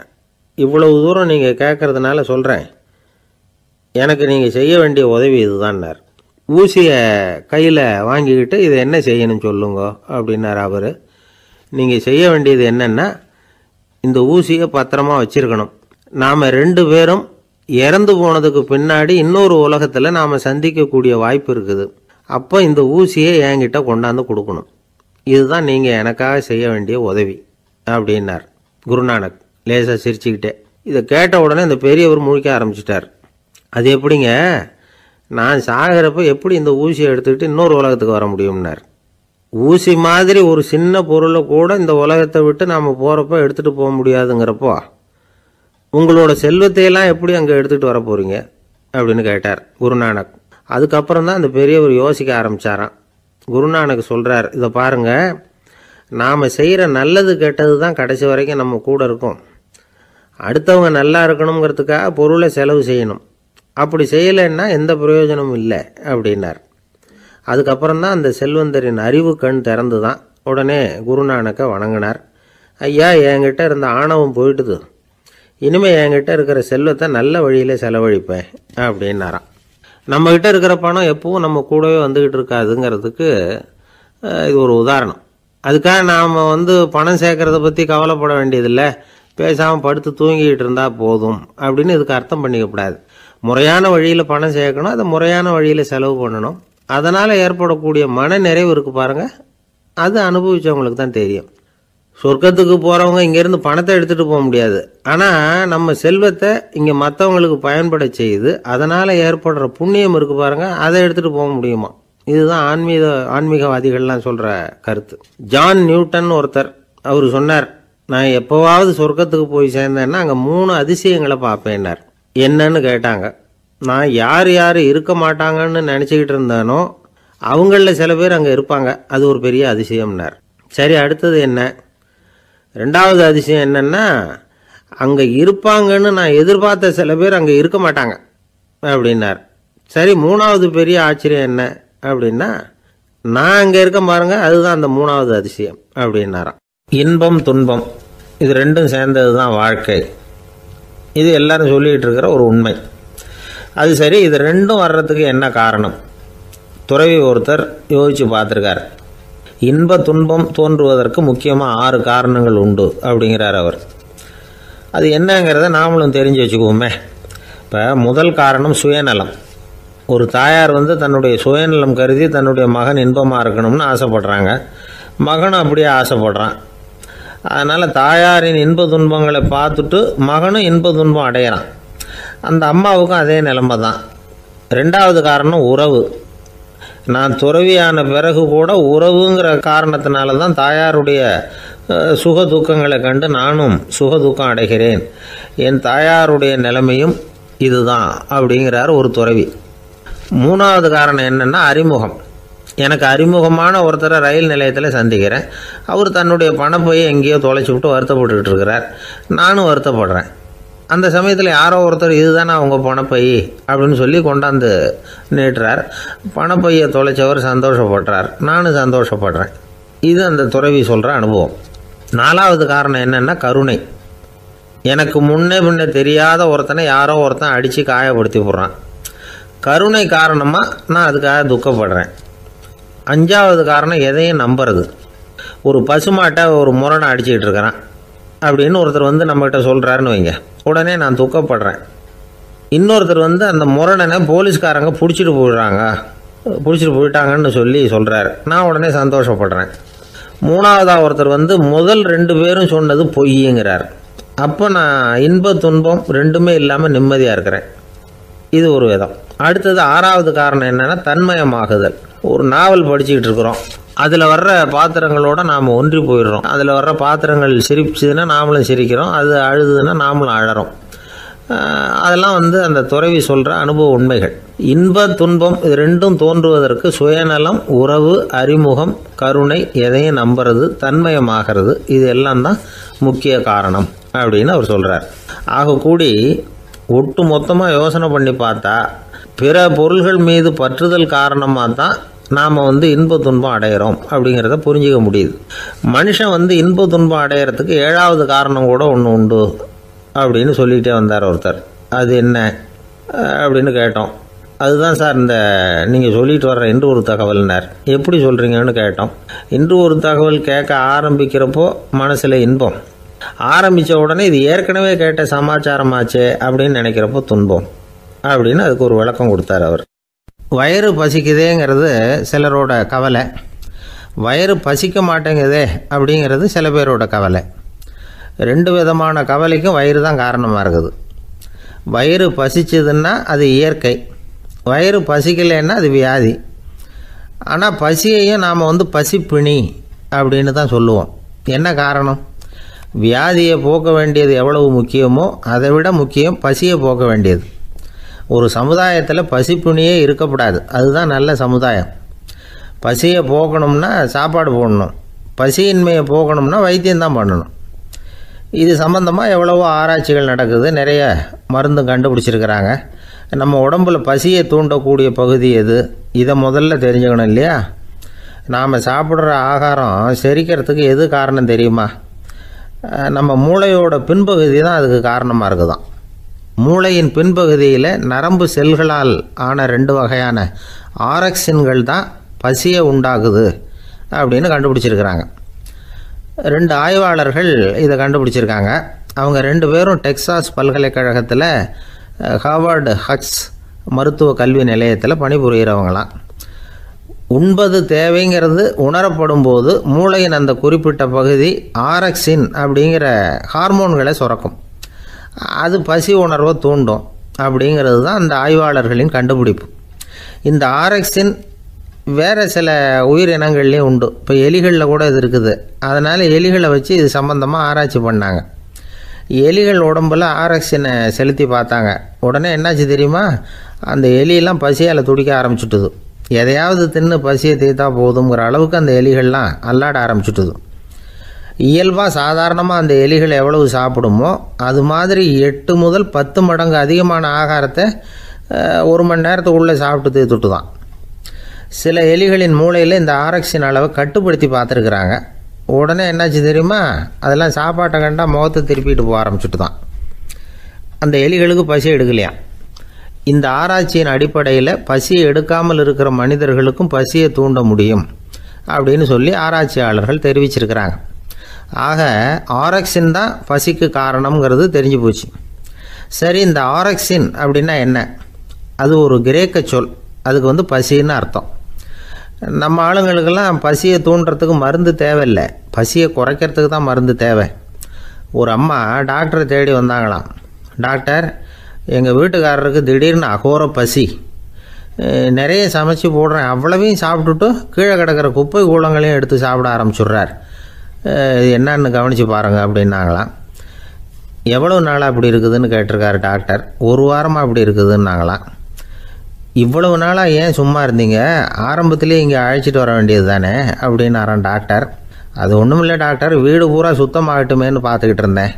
இவ்வளவு தூரம் நீங்கள் கேட்கறதுனால சொல்கிறேன், எனக்கு நீங்கள் செய்ய வேண்டிய உதவி இதுதான்னார். ஊசியை கையில் வாங்கிக்கிட்டு இதை என்ன செய்யணும்னு சொல்லுங்க அப்படின்னார் அவர். நீங்கள் செய்ய வேண்டியது என்னென்னா, இந்த ஊசியை பத்திரமா வச்சிருக்கணும். நாம் 2 பேரும் இறந்து போனதுக்கு பின்னாடி இன்னொரு உலகத்தில் நாம் சந்திக்கக்கூடிய வாய்ப்பு இருக்குது. அப்போ இந்த ஊசியை என்கிட்ட கொண்டாந்து கொடுக்கணும். இதுதான் நீங்கள் எனக்காக செய்ய வேண்டிய உதவி அப்படின்னார் குருநானக் லேசாக சிரிச்சுக்கிட்டே. இதை கேட்ட உடனே இந்த பெரியவர் முழிக்க ஆரம்பிச்சிட்டார். அது எப்படிங்க, நான் சாகிறப்ப எப்படி இந்த ஊசியை எடுத்துக்கிட்டு இன்னொரு உலகத்துக்கு வர முடியும்னார். ஊசி மாதிரி ஒரு சின்ன பொருளை கூட இந்த உலகத்தை விட்டு நாம் போகிறப்ப எடுத்துகிட்டு போக முடியாதுங்கிறப்போ உங்களோட செல்வத்தையெல்லாம் எப்படி அங்கே எடுத்துகிட்டு வர போகிறீங்க அப்படின்னு கேட்டார் குருநானக். அதுக்கப்புறம் தான் அந்த பெரியவர் யோசிக்க ஆரம்பித்தாராம். குருநானக் சொல்கிறார், இதை பாருங்கள், நாம் செய்கிற நல்லது கெட்டது தான் கடைசி வரைக்கும் நம்ம கூட இருக்கும். அடுத்தவங்க நல்லா இருக்கணுங்கிறதுக்காக பொருளை செலவு செய்யணும், அப்படி செய்யலைன்னா எந்த பிரயோஜனமும் இல்லை அப்படின்னார். அதுக்கப்புறம் தான் அந்த செல்வந்தரின் அறிவு கண் திறந்து தான். உடனே குருநானக்கை வணங்கினார். ஐயா, என்கிட்ட இருந்த ஆணவம் போயிட்டுது, இனிமேல் என்கிட்ட இருக்கிற செல்வத்தை நல்ல வழியில் செலவழிப்பேன் அப்படின்னாராம். நம்மக்கிட்ட இருக்கிற பணம் எப்பவும் நம்ம கூடவே வந்துக்கிட்டு இருக்காதுங்கிறதுக்கு இது ஒரு உதாரணம். அதுக்காக நாம் பணம் சேர்க்கறத பற்றி கவலைப்பட வேண்டியதில்லை, பேசாமல் படுத்து தூங்கிக்கிட்டு இருந்தால் போதும் அப்படின்னு இதுக்கு அர்த்தம் பண்ணிக்கப்படாது. முறையான வழியில் பணம் சேர்க்கணும், அதை முறையான வழியில் செலவு பண்ணணும். அதனால் ஏற்படக்கூடிய மன நிறைவு இருக்குது பாருங்கள், அது அனுபவித்தவங்களுக்கு தான் தெரியும். சொர்க்கத்துக்கு போகிறவங்க இங்கேருந்து பணத்தை எடுத்துகிட்டு போக முடியாது, ஆனால் நம்ம செல்வத்தை இங்கே மற்றவங்களுக்கு பயன்பட செய்து அதனால் ஏற்படுற புண்ணியம் இருக்குது பாருங்கள், அதை எடுத்துகிட்டு போக முடியுமா. இதுதான் ஆன்மீகவாதிகள்லாம் சொல்கிற கருத்து. ஜான் நியூட்டன் ஒருத்தர், அவர் சொன்னார், நான் எப்போவாவது சொர்க்கத்துக்கு போய் சேர்ந்தேன்னா அங்கே 3 அதிசயங்களை பார்ப்பேன்னார். என்னன்னு கேட்டாங்க. நான் யார் யார் இருக்க மாட்டாங்கன்னு நினச்சிக்கிட்டு இருந்தானோ அவங்களில் சில பேர் அங்கே இருப்பாங்க, அது ஒரு பெரிய அதிசயம்னார். சரி, அடுத்தது என்ன? 2வது அதிசயம் என்னன்னா, அங்கே இருப்பாங்கன்னு நான் எதிர்பார்த்த சில பேர் அங்கே இருக்க மாட்டாங்க அப்படின்னார். சரி, 3வது பெரிய ஆச்சரியம் என்ன அப்படின்னா, நான் அங்கே இருக்க பாருங்க, அதுதான் அந்த மூணாவது அதிசயம் அப்படின்னாராம். இன்பம் துன்பம் இது ரெண்டும் சேர்ந்தது தான் வாழ்க்கை. இது எல்லாரும் சொல்லிகிட்டு இருக்கிற ஒரு உண்மை. அது சரி, இது ரெண்டும் வர்றதுக்கு என்ன காரணம்? துறவி ஒருத்தர் யோசித்து பார்த்துருக்கார். இன்ப துன்பம் தோன்றுவதற்கு முக்கியமாக 6 காரணங்கள் உண்டு அப்படிங்கிறார் அவர். அது என்னங்கிறத நாமளும் தெரிஞ்சு வச்சுக்குவோமே. இப்போ முதல் காரணம் சுயநலம். ஒரு தாயார் தன்னுடைய சுயநலம் கருதி தன்னுடைய மகன் இன்பமாக இருக்கணும்னு ஆசைப்படுறாங்க. மகனும் அப்படியே ஆசைப்படுறான். அதனால் தாயாரின் இன்ப துன்பங்களை பார்த்துட்டு மகனும் இன்ப துன்பம் அடையிறான். அந்த அம்மாவுக்கும் அதே நிலைமை தான். ரெண்டாவது காரணம் உறவு. நான் துறவியான பிறகு கூட உறவுங்கிற காரணத்தினால தான் தாயாருடைய சுக துக்கங்களை கண்டு நானும் சுக துக்கம் அடைகிறேன். என் தாயாருடைய நிலைமையும் இதுதான் அப்படிங்கிறார் ஒரு துறவி. மூணாவது காரணம் என்னென்னா அறிமுகம். எனக்கு அறிமுகமான ஒருத்தரை ரயில் நிலையத்தில் சந்திக்கிறேன். அவர் தன்னுடைய பணப்பையை எங்கேயோ தொலைச்சி விட்டு வருத்தப்பட்டுக்கிட்டு இருக்கிறார். நானும் வருத்தப்படுறேன். அந்த சமயத்தில் யாரோ ஒருத்தர் இதுதானே அவங்க பணப்பை அப்படின்னு சொல்லி கொண்டாந்து நீட்டுறார். பணப்பையை தொலைச்சவர் சந்தோஷப்படுறார், நானும் சந்தோஷப்படுறேன். இது அந்த துறவி சொல்கிற அனுபவம். நாலாவது காரணம் என்னென்னா கருணை. எனக்கு முன்னே தெரியாத ஒருத்தனை யாரோ ஒருத்தன் அடித்து காயப்படுத்தி போடுறான். கருணை காரணமாக நான் அதுக்காக துக்கப்படுறேன். அஞ்சாவது காரணம் எதையும் நம்புறது. ஒரு பசுமாட்டை ஒரு முரணை அடிச்சுக்கிட்டு இருக்கிறான் அப்படின்னு ஒருத்தர் நம்மகிட்ட சொல்கிறாருன்னு வைங்க, உடனே நான் துக்கப்படுறேன். இன்னொருத்தர் அந்த முரணனை போலீஸ்காரங்க பிடிச்சிட்டு போயிட்டாங்கன்னு சொல்கிறார். நான் உடனே சந்தோஷப்படுறேன். மூணாவதாக ஒருத்தர் முதல் 2 பேரும் சொன்னது பொய்யுங்கிறார். அப்போ நான் இன்ப துன்பம் ரெண்டுமே இல்லாமல் நிம்மதியாக இருக்கிறேன். இது ஒரு விதம். அடுத்தது 6வது காரணம் என்னென்னா தன்மயமாகுதல். ஒரு நாவல் படிச்சுக்கிட்டு இருக்கிறோம். அதில் வர்ற பாத்திரங்களோடு நாம் ஒன்றி போயிடுறோம். அதில் வர்ற பாத்திரங்கள் சிரிச்சுதுன்னா நாமளும் சிரிக்கிறோம், அது அழுதுன்னா நாமளும் அழறோம். அதெல்லாம் அந்த துறவி சொல்கிற அனுபவ உண்மைகள். இன்ப துன்பம் இது ரெண்டும் தோன்றுவதற்கு சுயநலம், உறவு, அறிமுகம், கருணை, எதையும் நம்புறது, தன்மயமாகிறது, இது எல்லாம் தான் முக்கிய காரணம் அப்படின்னு அவர் சொல்கிறார். ஆக கூடி ஒட்டு மொத்தமாக யோசனை பண்ணி பார்த்தா பிற பொருள்கள் மீது பற்றுதல் காரணமாக தான் நாம் இன்ப துன்பம் அடைகிறோம் அப்படிங்கிறத புரிஞ்சிக்க முடியுது. மனுஷன் இன்ப துன்பம் அடைகிறதுக்கு 7வது காரணம் கூட ஒன்று உண்டு அப்படின்னு சொல்லிகிட்டே வந்தார் ஒருத்தர். அது என்ன அப்படின்னு கேட்டோம். அதுதான் சார் இந்த நீங்கள் சொல்லிட்டு வர்ற இன்று ஒரு தகவல்னார். எப்படி சொல்கிறீங்கன்னு கேட்டோம். இன்று ஒரு தகவல் கேட்க ஆரம்பிக்கிறப்போ மனசில் இன்பம், ஆரம்பித்த உடனே இது ஏற்கனவே கேட்ட சமாச்சாரமாச்சே அப்படின்னு நினைக்கிறப்போ துன்பம் அப்படின்னு அதுக்கு ஒரு விளக்கம் கொடுத்தார் அவர். வயிறு பசிக்குதேங்கிறது சிலரோட கவலை, வயிறு பசிக்க மாட்டேங்குதே அப்படிங்கிறது சில பேரோட கவலை. 2 விதமான கவலைக்கும் வயிறு தான் காரணமாக இருக்குது. வயிறு பசிச்சதுன்னா அது இயற்கை, வயிறு பசிக்கலைன்னா அது வியாதி. ஆனால் பசியையும் நாம் பசிப்பிணி அப்படின்னு தான் சொல்லுவோம். என்ன காரணம்? வியாதியை போக்க வேண்டியது எவ்வளவு முக்கியமோ அதை விட முக்கியம் பசியை போக்க வேண்டியது. ஒரு சமுதாயத்தில் பசிப்பிணியே இருக்கக்கூடாது, அதுதான் நல்ல சமுதாயம். பசியை போக்கணும்னா சாப்பாடு போடணும், பசியின்மையை போக்கணும்னா வைத்தியம்தான் பண்ணணும். இது சம்பந்தமாக எவ்வளவோ ஆராய்ச்சிகள் நடக்குது, நிறைய மருந்து கண்டுபிடிச்சிருக்கிறாங்க. நம்ம உடம்புல பசியை தூண்டக்கூடிய பகுதி எது, இதை முதல்ல தெரிஞ்சுக்கணும் இல்லையா? நாம் சாப்பிட்ற ஆகாரம் செரிக்கிறதுக்கு எது காரணம் தெரியுமா? நம்ம மூளையோட பின்பகுதி தான் அதுக்கு காரணமாக இருக்குதாம். மூளையின் பின்பகுதியில் நரம்பு செல்களால் ஆன 2 வகையான ஆரக்சின்கள் தான் பசியை உண்டாகுது அப்படின்னு கண்டுபிடிச்சிருக்கிறாங்க. 2 ஆய்வாளர்கள் இதை கண்டுபிடிச்சிருக்காங்க. அவங்க 2 பேரும் டெக்சாஸ் பல்கலைக்கழகத்தில் ஹார்வர்டு ஹக்ஸ் மருத்துவ கல்வி நிலையத்தில் பணிபுரிகிறவங்களாம். உண்பது தேவைங்கிறது உணரப்படும் போது மூளையின் அந்த குறிப்பிட்ட பகுதி ஆரக்சின் அப்படிங்கிற ஹார்மோன்களை சுரக்கும். அது பசி உணர்வை தூண்டும் அப்படிங்கிறது தான் அந்த ஆய்வாளர்களின் கண்டுபிடிப்பு. இந்த ஆரக்சின் வேறு சில உயிரினங்கள்லேயும் உண்டு. இப்போ எலிகளில் கூட இது இருக்குது. அதனால் எலிகளை வச்சு இது சம்பந்தமாக ஆராய்ச்சி பண்ணாங்க. எலிகள் உடம்பில் ஆரக்சினை செலுத்தி பார்த்தாங்க. உடனே என்னாச்சு தெரியுமா? அந்த எலியெல்லாம் பசியால் துடிக்க ஆரம்பிச்சுட்டுது. எதையாவது தின்னு பசியை தீர்த்தா போதுங்கிற அளவுக்கு அந்த எலிகள்லாம் அல்லாட ஆரம்பிச்சுட்டுது. இயல்பாக சாதாரணமாக அந்த எலிகள் எவ்வளவு சாப்பிடுமோ அது மாதிரி 8 முதல் 10 மடங்கு அதிகமான ஆகாரத்தை 1 மணி நேரத்துக்குள்ளே சாப்பிட்டு தீர்த்துட்டு தான். சில எலிகளின் மூளையில் இந்த ஆரக்சின் அளவை கட்டுப்படுத்தி பார்த்துருக்குறாங்க. உடனே என்னாச்சு தெரியுமா, அதெல்லாம் சாப்பாட்டை கண்டா முகத்தை திருப்பிட்டு போக ஆரம்பிச்சுட்டு தான். அந்த எலிகளுக்கு பசி எடுக்கலையாம். இந்த ஆராய்ச்சியின் அடிப்படையில் பசியை எடுக்காமல் இருக்கிற மனிதர்களுக்கும் பசியை தூண்ட முடியும் அப்படின்னு சொல்லி ஆராய்ச்சியாளர்கள் தெரிவிச்சிருக்கிறாங்க. ஆக ஆரக்சின் தான் பசிக்கு காரணம்ங்கிறது தெரிஞ்சு போச்சு. சரி, இந்த ஆரக்சின் அப்படின்னா என்ன? அது ஒரு கிரேக்க சொல். அதுக்கு பசின்னு அர்த்தம். நம்ம ஆளுங்களுக்கெல்லாம் பசியை தூண்டுறதுக்கு மருந்து தேவையில்லை, பசியை குறைக்கிறதுக்கு தான் மருந்து தேவை. ஒரு அம்மா டாக்டரை தேடி வந்தாங்களாம். டாக்டர், எங்கள் வீட்டுக்காரருக்கு திடீர்னு அகோர பசி, நிறைய சமைச்சு போடுறேன், அவ்வளவையும் சாப்பிட்டுட்டு கீழே கிடக்கிற குப்பை கூலங்களையும் எடுத்து சாப்பிட ஆரம்பிச்சுட்றார், என்னன்னு கவனித்து பாருங்கள் அப்படின்னாங்களாம். எவ்வளோ நாளாக அப்படி இருக்குதுன்னு கேட்டிருக்காரு டாக்டர். 1 வாரமாக அப்படி இருக்குதுன்னாங்களாம். இவ்வளவு நாளாக ஏன் சும்மா இருந்தீங்க, ஆரம்பத்திலே இங்கே அழைச்சிட்டு வர வேண்டியது தானே அப்படின்னாரான் டாக்டர். அது ஒன்றும் இல்லை டாக்டர், வீடு பூரா சுத்தமாகட்டுமேன்னு பார்த்துக்கிட்டு இருந்தேன்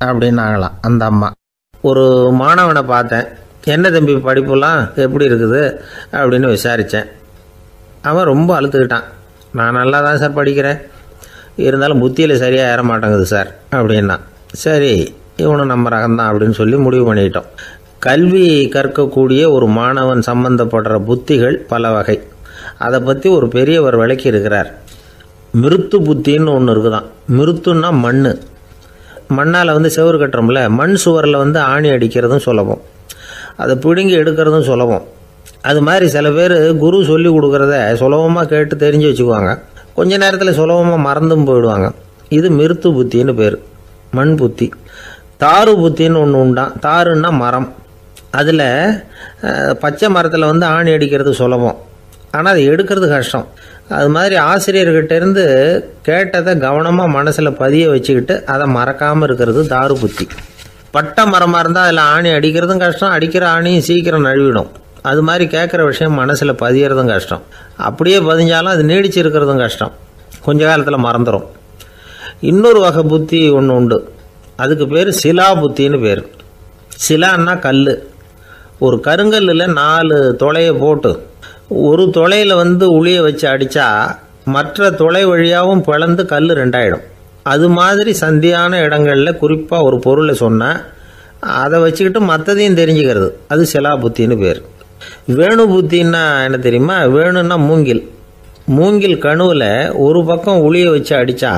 அப்படின்னாங்களாம் அந்த அம்மா. ஒரு மாணவனை பார்த்தேன், என்ன தம்பி படிப்புலாம் எப்படி இருக்குது அப்படின்னு விசாரித்தேன். அவன் ரொம்ப அழுத்துக்கிட்டான். நான் நல்லா தான் சார் படிக்கிறேன், இருந்தாலும் புத்தியில் சரியாக ஏற மாட்டேங்குது சார் அப்படின்னா. சரி, இவனும் நம்ம ரகம்தான் அப்படின்னு சொல்லி முடிவு பண்ணிக்கிட்டோம். கல்வி கற்கக்கூடிய ஒரு மாணவன் சம்பந்தப்படுற புத்திகள் பல வகை. அதை பற்றி ஒரு பெரியவர் விளக்கி இருக்கிறார். மிருத்து புத்தின்னு ஒன்று இருக்குதான். மிருத்துன்னா மண். மண்ணால் செவுறு கட்டுறோம்ல, மண் சுவரில் ஆணி அடிக்கிறதும் சுலபம், அதை பிடுங்கி எடுக்கிறதும் சுலபம். அது மாதிரி சில பேர் குரு சொல்லி கொடுக்குறத சுலபமாக கேட்டு தெரிஞ்சு வச்சுக்குவாங்க, கொஞ்ச நேரத்தில் சுலபமாக மறந்தும் போயிடுவாங்க. இது மிருத்து புத்தின்னு பேர், மண் புத்தி. தாரு புத்தின்னு ஒன்று உண்டான். தாருன்னா மரம். அதில் பச்சை மரத்தில் ஆணி அடிக்கிறது சுலபம், ஆனால் அதை எடுக்கிறது கஷ்டம். அது மாதிரி ஆசிரியர்கிட்டேருந்து கேட்டதை கவனமாக மனசில் பதிய வச்சுக்கிட்டு அதை மறக்காமல் இருக்கிறது தாரு புத்தி. பட்டை மரமாக இருந்தால் அதில் ஆணி அடிக்கிறதும் கஷ்டம், அடிக்கிற ஆணியும் சீக்கிரம் நழுவிடும். அது மாதிரி கேட்குற விஷயம் மனசில் பதியறதும் கஷ்டம். அப்படியே பதிஞ்சாலும் அது நீடிச்சு இருக்கிறதும் கஷ்டம், கொஞ்ச காலத்தில் மறந்துடும். இன்னொரு வகை புத்தி ஒன்று உண்டு, அதுக்கு பேர் சிலா புத்தின்னு பேர். சிலான்னா கல். ஒரு கருங்கல்லில் 4 துளையை போட்டு ஒரு துளையில் உளியை வச்சு அடித்தா மற்ற துளை வழியாகவும் பிளந்து கல் 2 ஆகிடும். அது மாதிரி சந்தியான இடங்களில் குறிப்பாக ஒரு பொருளை சொன்னால் அதை வச்சுக்கிட்டு மற்றதையும் தெரிஞ்சுக்கிறது, அது சிலா புத்தின்னு பேர். வேணு புத்தின்னா என்ன தெரியுமா? வேணுன்னா மூங்கில். மூங்கில் கணுவில் ஒரு பக்கம் உளியை வச்சு அடித்தா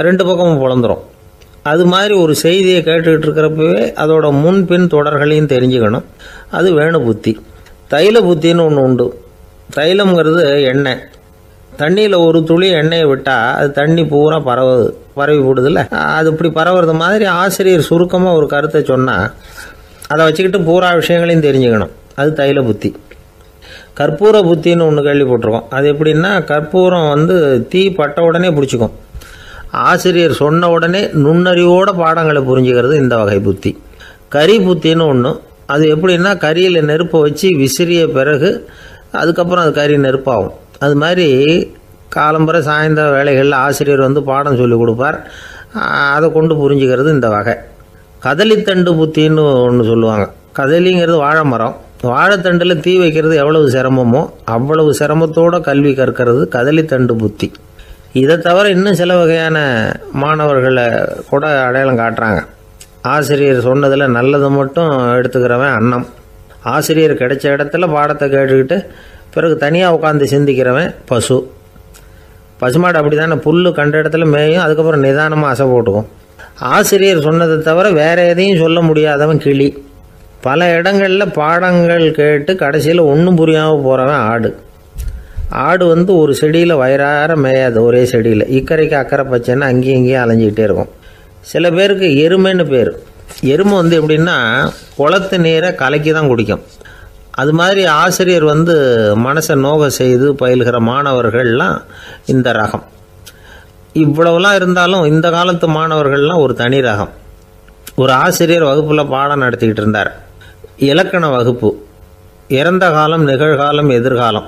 2 பக்கமும் பிளந்துடும். அது மாதிரி ஒரு செய்தியை கேட்டுக்கிட்டு இருக்கிறப்பவே அதோட முன்பின் தொடர்களையும் தெரிஞ்சுக்கணும், அது வேணு புத்தி. தைல புத்தின்னு ஒன்று உண்டு. தைலம்ங்கிறது எண்ணெய். தண்ணியில் ஒரு துளி எண்ணெயை விட்டால் அது தண்ணி பூரா பரவி போடுதில்ல, அது இப்படி பரவுறது மாதிரி ஆசிரியர் சுருக்கமாக ஒரு கருத்தை சொன்னால் அதை வச்சுக்கிட்டு பூரா விஷயங்களையும் தெரிஞ்சுக்கணும், அது தைல புத்தி. கற்பூர புத்தின்னு ஒன்று கேள்விப்பட்டிருக்கோம். அது எப்படின்னா, கற்பூரம் தீ பட்ட உடனே பிடிச்சிக்கும். ஆசிரியர் சொன்ன உடனே நுண்ணறிவோட பாடங்களை புரிஞ்சுக்கிறது இந்த வகை புத்தி. கரி புத்தின்னு ஒன்று. அது எப்படின்னா, கரியில் நெருப்பை வச்சு விசிறிய பிறகு அதுக்கப்புறம் அது கறி நெருப்பாகும். அது மாதிரி காலம்பரை சாயந்தர வேளைகளில் ஆசிரியர் பாடம் சொல்லி கொடுப்பார், அதை கொண்டு புரிஞ்சுக்கிறது இந்த வகை. கதலித்தண்டு புத்தின்னு ஒன்று சொல்லுவாங்க. கதலிங்கிறது வாழை மரம். வாழைத்தண்டில் தீ வைக்கிறது எவ்வளவு சிரமமோ அவ்வளவு சிரமத்தோடு கல்வி கற்கிறது கதலித்தண்டு புத்தி. இதை தவிர இன்னும் சில வகையான மாணவர்களை கூட அடையாளம் காட்டுறாங்க. ஆசிரியர் சொன்னதில் நல்லதை மட்டும் எடுத்துக்கிறவன் அன்னம். ஆசிரியர் கிடைச்ச இடத்துல பாடத்தை கேட்டுக்கிட்டு பிறகு தனியாக உட்காந்து சிந்திக்கிறவன் பசு. பசுமாடு அப்படி தானே, புல் கண்ட இடத்துல மேயும், அதுக்கப்புறம் நிதானமாக அசை போட்டுக்கும். ஆசிரியர் சொன்னதை தவிர வேறு எதையும் சொல்ல முடியாதவன் கிளி. பல இடங்களில் பாடங்கள் கேட்டு கடைசியில் ஒன்றும் புரியாமல் போகிறவன் ஆடு. ஆடு ஒரு செடியில் வயிறார மேயாது, ஒரே செடியில் இக்கரைக்கு அக்கறை பச்சைன்னா அங்கேயும் இங்கேயும் அலைஞ்சிக்கிட்டே இருக்கும். சில பேருக்கு எருமைன்னு பேர். எருமை எப்படின்னா குளத்து நீரை கலக்கி தான் குடிக்கும். அது மாதிரி ஆசிரியர் மனசை நோக செய்து பயில்கிற மாணவர்கள்லாம் இந்த ரகம். இவ்வளவுலாம் இருந்தாலும் இந்த காலத்து மாணவர்கள்லாம் ஒரு தனி ரகம். ஒரு ஆசிரியர் வகுப்பில் பாடம் நடத்திக்கிட்டு இருந்தார். இலக்கண வகுப்பு. இறந்த காலம், நிகழ்காலம், எதிர்காலம்,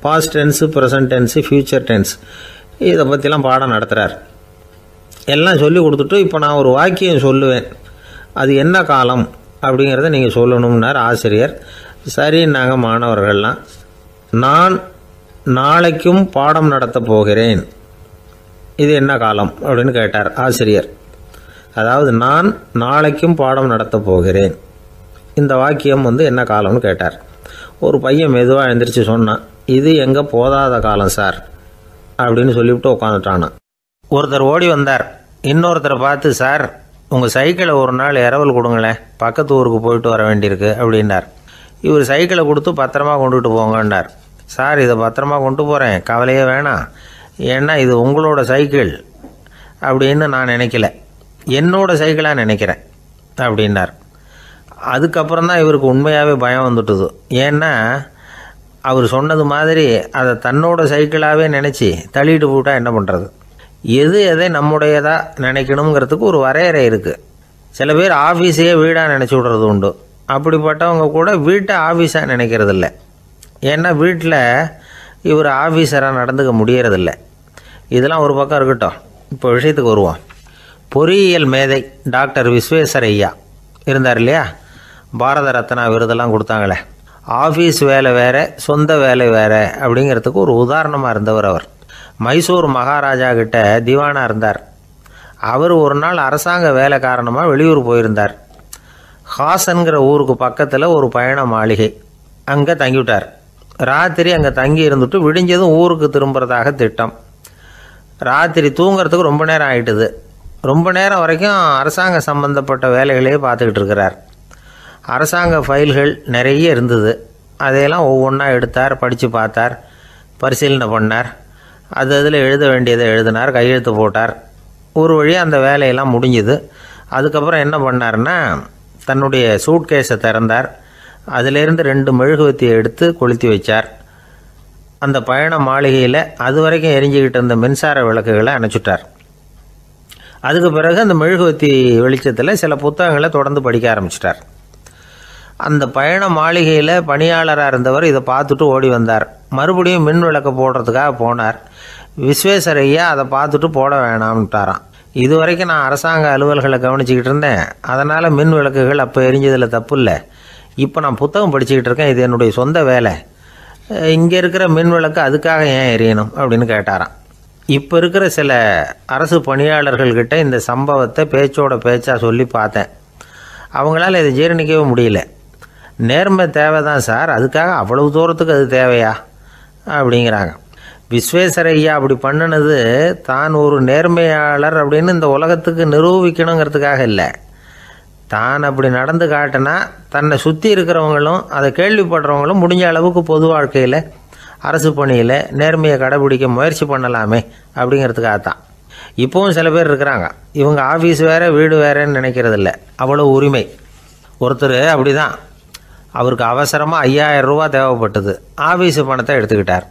past tense, present tense, future tense, இதை பற்றிலாம் பாடம் நடத்துகிறார். எல்லாம் சொல்லி கொடுத்துட்டு இப்போ நான் ஒரு வாக்கியம் சொல்லுவேன், அது என்ன காலம் அப்படிங்கிறத நீங்கள் சொல்லணும்னார் ஆசிரியர். சரி, நாங்கள் மாணவர்கள்லாம் நான் நாளைக்கும் பாடம் நடத்தப் போகிறேன். இது என்ன காலம் அப்படின்னு கேட்டார் ஆசிரியர். அதாவது நான் நாளைக்கும் பாடம் நடத்தப் போகிறேன், இந்த வாக்கியம் என்ன காலம்னு கேட்டார். ஒரு பையன் மெதுவாக எழுந்திரிச்சு சொன்னான், இது எங்கே போதாத காலம் சார் அப்படின்னு சொல்லிவிட்டு உட்காந்துட்டானான். ஒருத்தர் ஓடி வந்தார். இன்னொருத்தரை பார்த்து, சார் உங்கள் சைக்கிளை ஒரு நாள் இரவல் கொடுங்களேன், பக்கத்து ஊருக்கு போயிட்டு வர வேண்டியிருக்கு அப்படின்னார். இவர் சைக்கிளை கொடுத்து பத்திரமா கொண்டுகிட்டு போங்கன்னார். சார் இதை பத்திரமா கொண்டு போகிறேன், கவலையே வேணாம், ஏன்னா இது உங்களோட சைக்கிள் அப்படின்னு நான் நினைக்கல, என்னோட சைக்கிளாக நினைக்கிறேன் அப்படின்னார். அதுக்கப்புறம் தான் இவருக்கு உண்மையாகவே பயம் வந்துட்டுது. ஏன்னா அவர் சொன்னது மாதிரி அதை தன்னோட சைக்கிளாகவே நினச்சி தள்ளிட்டு போட்டால் என்ன பண்ணுறது? எதை நம்முடையதாக நினைக்கணுங்கிறதுக்கு ஒரு வரையறை இருக்குது. சில பேர் ஆஃபீஸையே வீடாக நினச்சி விடுறது உண்டு. அப்படிப்பட்டவங்க கூட வீட்டை ஆஃபீஸாக நினைக்கிறதில்ல. ஏன்னா வீட்டில் இவர் ஆஃபீஸராக நடந்துக்க முடியறதில்ல. இதெல்லாம் ஒரு பக்கம் இருக்கட்டும், இப்போ விஷயத்துக்கு வருவோம். பொறியியல் மேதை டாக்டர் விஸ்வேஸ்வரய்யா இருந்தார் இல்லையா, பாரத ரத்னா விருதெல்லாம் கொடுத்தாங்களே. ஆஃபீஸ் வேலை வேறு, சொந்த வேலை வேறு அப்படிங்கிறதுக்கு ஒரு உதாரணமாக இருந்தவர் அவர். மைசூர் மகாராஜா கிட்ட திவானாக இருந்தார். அவர் ஒரு நாள் அரசாங்க வேலை காரணமாக வெளியூர் போயிருந்தார். ஹாசன்கிற ஊருக்கு பக்கத்தில் ஒரு பயண மாளிகை, அங்கே தங்கிவிட்டார். ராத்திரி அங்கே தங்கி இருந்துட்டு விடிஞ்சதும் ஊருக்கு திரும்புறதாக திட்டம். ராத்திரி தூங்கிறதுக்கு ரொம்ப நேரம் ஆகிட்டுது. ரொம்ப நேரம் வரைக்கும் அரசாங்க சம்பந்தப்பட்ட வேலைகளையே பார்த்துக்கிட்டு இருக்கிறார். அரசாங்க ஃபைல்கள் நிறைய இருந்தது. அதையெல்லாம் ஒவ்வொன்றா எடுத்தார், படித்து பார்த்தார், பரிசீலனை பண்ணார். அதில் எழுத வேண்டியதை எழுதினார், கையெழுத்து போட்டார். ஒரு வழியாக அந்த வேலையெல்லாம் முடிஞ்சுது. அதுக்கப்புறம் என்ன பண்ணார்னா, தன்னுடைய சூட்கேஸை திறந்தார். அதிலேருந்து 2 மெழுகுவத்தியை எடுத்து கொளுத்தி வச்சார். அந்த பயண மாளிகையில் அது வரைக்கும் எரிஞ்சிக்கிட்டு இருந்த மின்சார விளக்குகளை அணைச்சிட்டார். அதுக்கு பிறகு அந்த மெழுகுவத்தி வெளிச்சத்தில் சில புத்தகங்களை தொடர்ந்து படிக்க ஆரம்பிச்சிட்டார். அந்த பயண மாளிகையில் பணியாளராக இருந்தவர் இதை பார்த்துட்டு ஓடி வந்தார். மறுபடியும் மின் விளக்கை போடுறதுக்காக போனார். விஸ்வேஸ்வரய்யா அதை பார்த்துட்டு போட வேணாம்ட்டாராம். இது வரைக்கும் நான் அரசாங்க அலுவல்களை கவனிச்சிக்கிட்டு இருந்தேன், அதனால் மின் விளக்குகள் அப்போ எரிஞ்சதில் தப்பு இல்லை. இப்போ நான் புத்தகம் படிச்சுக்கிட்டு இருக்கேன், இது என்னுடைய சொந்த வேலை, இங்கே இருக்கிற மின் விளக்கு அதுக்காக ஏன் எரியணும் அப்படின்னு கேட்டாராம். இப்போ இருக்கிற சில அரசு பணியாளர்கள்கிட்ட இந்த சம்பவத்தை பேச்சோட பேச்சாக சொல்லி பார்த்தேன். அவங்களால இதை ஜீரணிக்கவே முடியல. நேர்மை தேவை தான் சார், அதுக்காக அவ்வளவு தூரத்துக்கு அது தேவையா அப்படிங்கிறாங்க. விஸ்வேஸ்வரய்யா அப்படி பண்ணினது தான் ஒரு நேர்மையாளர் அப்படின்னு இந்த உலகத்துக்கு நிரூபிக்கணுங்கிறதுக்காக இல்லை. தான் அப்படி நடந்து காட்டினா தன்னை சுற்றி இருக்கிறவங்களும் அதை கேள்விப்படுறவங்களும் முடிஞ்ச அளவுக்கு பொது வாழ்க்கையில் அரசு பணியில் நேர்மையை கடைபிடிக்க முயற்சி பண்ணலாமே அப்படிங்கிறதுக்காகத்தான். இப்போவும் சில பேர் இருக்கிறாங்க, இவங்க ஆஃபீஸ் வேறு வீடு வேறேன்னு நினைக்கிறதில்ல, அவ்வளோ உரிமை. ஒருத்தர் அப்படி தான், அவருக்கு அவசரமாக 5000 ரூபா தேவைப்பட்டது. ஆஃபீஸு பணத்தை எடுத்துக்கிட்டார்.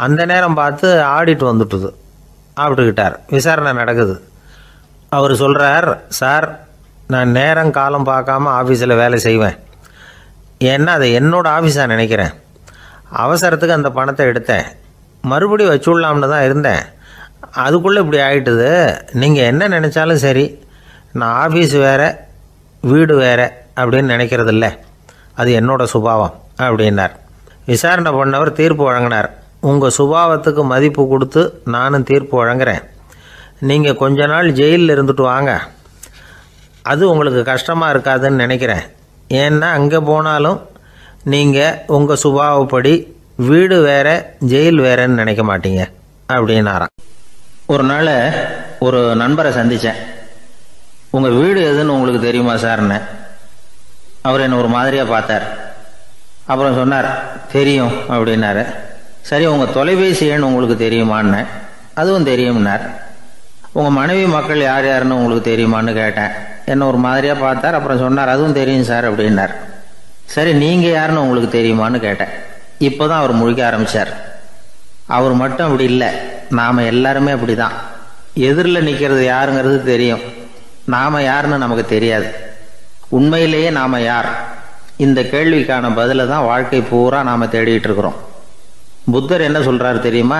அந்த நேரம் பார்த்து ஆடிட் வந்துட்டுது, ஆப்பிட்டுக்கிட்டார். விசாரணை நடக்குது. அவர் சொல்கிறார், சார் நான் நேரம் காலம் பார்க்காம ஆஃபீஸில் வேலை செய்வேன், ஏன்னா அதை என்னோடய ஆஃபீஸாக நினைக்கிறேன். அவசரத்துக்கு அந்த பணத்தை எடுத்தேன், மறுபடியும் வச்சுடலாம்னு தான் இருந்தேன், அதுக்குள்ளே இப்படி ஆகிட்டுது. நீங்கள் என்ன நினச்சாலும் சரி, நான் ஆஃபீஸ் வேறு வீடு வேறு அப்படின்னு நினைக்கிறதில்ல, அது என்னோட சுபாவம் அப்படின்னார். விசாரணை பண்ணவர் தீர்ப்பு வழங்கினார். உங்கள் சுபாவத்துக்கு மதிப்பு கொடுத்து நானும் தீர்ப்பு வழங்குறேன். நீங்கள் கொஞ்ச நாள் ஜெயிலில் இருந்துட்டு வாங்க, அது உங்களுக்கு கஷ்டமாக இருக்காதுன்னு நினைக்கிறேன். ஏன்னா அங்கே போனாலும் நீங்கள் உங்கள் சுபாவப்படி வீடு வேறு ஜெயில் வேறேன்னு நினைக்க மாட்டீங்க அப்படின்னாராம். ஒரு நாள் ஒரு நண்பரை சந்தித்தேன். உங்கள் வீடு எதுன்னு உங்களுக்கு தெரியுமா சார்ன்னு. அவர் என்னை ஒரு மாதிரியாக பார்த்தார். அப்புறம் சொன்னார், தெரியும் அப்படின்னாரு. சரி, உங்கள் தொலைபேசி எண் உங்களுக்கு தெரியுமான்னு. அதுவும் தெரியும்னார். உங்கள் மனைவி மக்கள் யார் யாருன்னு உங்களுக்கு தெரியுமான்னு கேட்டேன். என்ன ஒரு மாதிரியாக பார்த்தார். அப்புறம் சொன்னார், அதுவும் தெரியும் சார் அப்படின்னார். சரி, நீங்கள் யாருன்னு உங்களுக்கு தெரியுமான்னு கேட்டேன். இப்போ தான் அவர் முழிக்க ஆரம்பித்தார். அவர் மட்டும் அப்படி இல்லை, நாம் எல்லாருமே அப்படி தான். எதிரில் நிற்கிறது யாருங்கிறது தெரியும், நாம் யாருன்னு நமக்கு தெரியாது. உண்மையிலேயே நாம் யார்? இந்த கேள்விக்கான பதிலை தான் வாழ்க்கை பூரா நாம் தேடிட்டு இருக்கிறோம். புத்தர் என்ன சொல்கிறாரு தெரியுமா?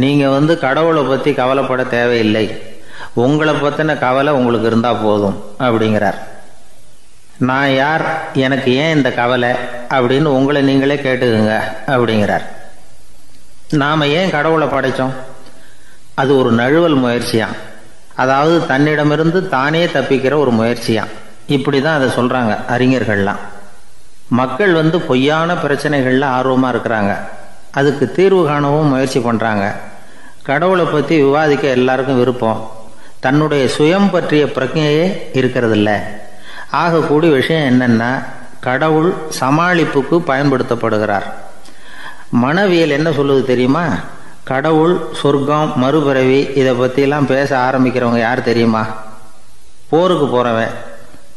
நீங்கள் கடவுளை பற்றி கவலைப்பட தேவையில்லை, உங்களை பற்றின கவலை உங்களுக்கு இருந்தால் போதும் அப்படிங்கிறார். நான் யார், எனக்கு ஏன் இந்த கவலை அப்படின்னு உங்களை நீங்களே கேட்டுக்குங்க அப்படிங்கிறார். நாம் ஏன் கடவுளை படைத்தோம்? அது ஒரு நழுவல் முயற்சியாம். அதாவது தன்னிடமிருந்து தானே தப்பிக்கிற ஒரு முயற்சியாம். இப்படி தான் அதை சொல்கிறாங்க அறிஞர்கள்லாம். மக்கள் பொய்யான பிரச்சனைகளில் ஆர்வமாக இருக்கிறாங்க. அதுக்கு தீர்வு காணவும் முயற்சி பண்ணுறாங்க. கடவுளை பற்றி விவாதிக்க எல்லாருக்கும் விருப்பம். தன்னுடைய சுயம் பற்றிய பிரஜையே இருக்கிறதில்ல. ஆகக்கூடிய விஷயம் என்னன்னா, கடவுள் சமாளிப்புக்கு பயன்படுத்தப்படுகிறார். மனவியல் என்ன சொல்லுது தெரியுமா? கடவுள், சொர்க்கம், மறுபிறவி இதை பற்றிலாம் பேச ஆரம்பிக்கிறவங்க யார் தெரியுமா? போருக்கு போகிறவன்,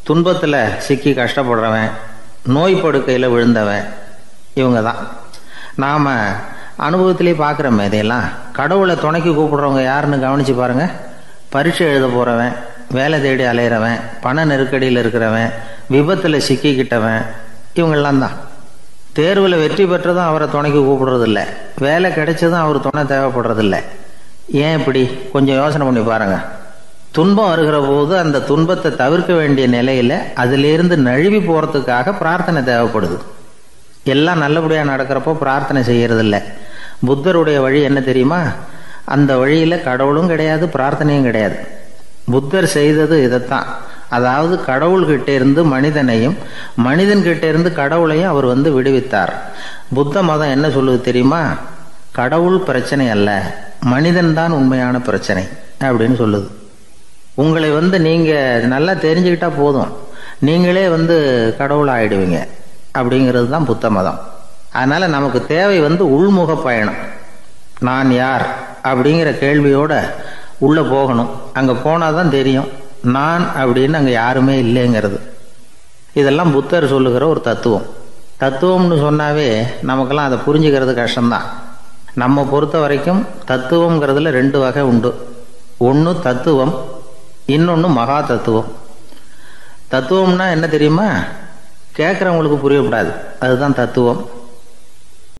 துன்பத்தில் சிக்கி கஷ்டப்படுறவன், நோய் படுக்கையில் விழுந்தவன், இவங்க தான். நாம் அனுபவத்திலே பார்க்குறோமே இதையெல்லாம். கடவுளை துணைக்கு கூப்பிடுறவங்க யாருன்னு கவனித்து பாருங்கள். பரீட்சை எழுத போகிறவன், வேலை தேடி அலையிறவன், பண நெருக்கடியில் இருக்கிறவன், விபத்தில் சிக்கிக்கிட்டவன், இவங்கெல்லாம் தான். தேர்வில் வெற்றி பெற்றதும் அவரை துணைக்கு கூப்பிடுறதில்ல, வேலை கிடைச்சதும் அவர் துணை தேவைப்படுறதில்ல. ஏன் இப்படி? கொஞ்சம் யோசனை பண்ணி பாருங்க. துன்பம் வருகிற போது அந்த துன்பத்தை தவிர்க்க வேண்டிய நிலையில் அதிலிருந்து நழுவி போகிறதுக்காக பிரார்த்தனை தேவைப்படுது. எல்லாம் நல்லபடியாக நடக்கிறப்போ பிரார்த்தனை செய்யறதில்ல. புத்தருடைய வழி என்ன தெரியுமா? அந்த வழியில் கடவுளும் கிடையாது, பிரார்த்தனையும் கிடையாது. புத்தர் செய்தது இதைத்தான். அதாவது கடவுள்கிட்ட இருந்து மனிதனையும், மனிதன்கிட்ட இருந்து கடவுளையும் அவர் விடுவித்தார். புத்த மதம் என்ன சொல்லுது தெரியுமா? கடவுள் பிரச்சனை அல்ல, மனிதன்தான் உண்மையான பிரச்சனை அப்படின்னு சொல்லுது. உங்களை நீங்க நல்லா தெரிஞ்சுக்கிட்டா போதும், நீங்களே கடவுள் ஆயிடுவீங்க அப்படிங்கிறது தான் புத்த மதம். அதனால நமக்கு தேவை உள்முக பயணம். நான் யார் அப்படிங்கிற கேள்வியோட உள்ள போகணும். அங்க போனாதான் தெரியும் நான் அப்படின்னு அங்க யாருமே இல்லைங்கிறது. இதெல்லாம் புத்தர் சொல்லுகிற ஒரு தத்துவம். தத்துவம்னு சொன்னாவே நமக்கெல்லாம் அதை புரிஞ்சுக்கிறது கஷ்டம்தான். நம்ம பொறுத்த வரைக்கும் தத்துவம்ங்கிறதுல 2 வகை உண்டு. ஒன்று தத்துவம், இன்னொன்று மகா தத்துவம். தத்துவம்னா என்ன தெரியுமா? கேட்குறவங்களுக்கு புரியக்கூடாது, அதுதான் தத்துவம்.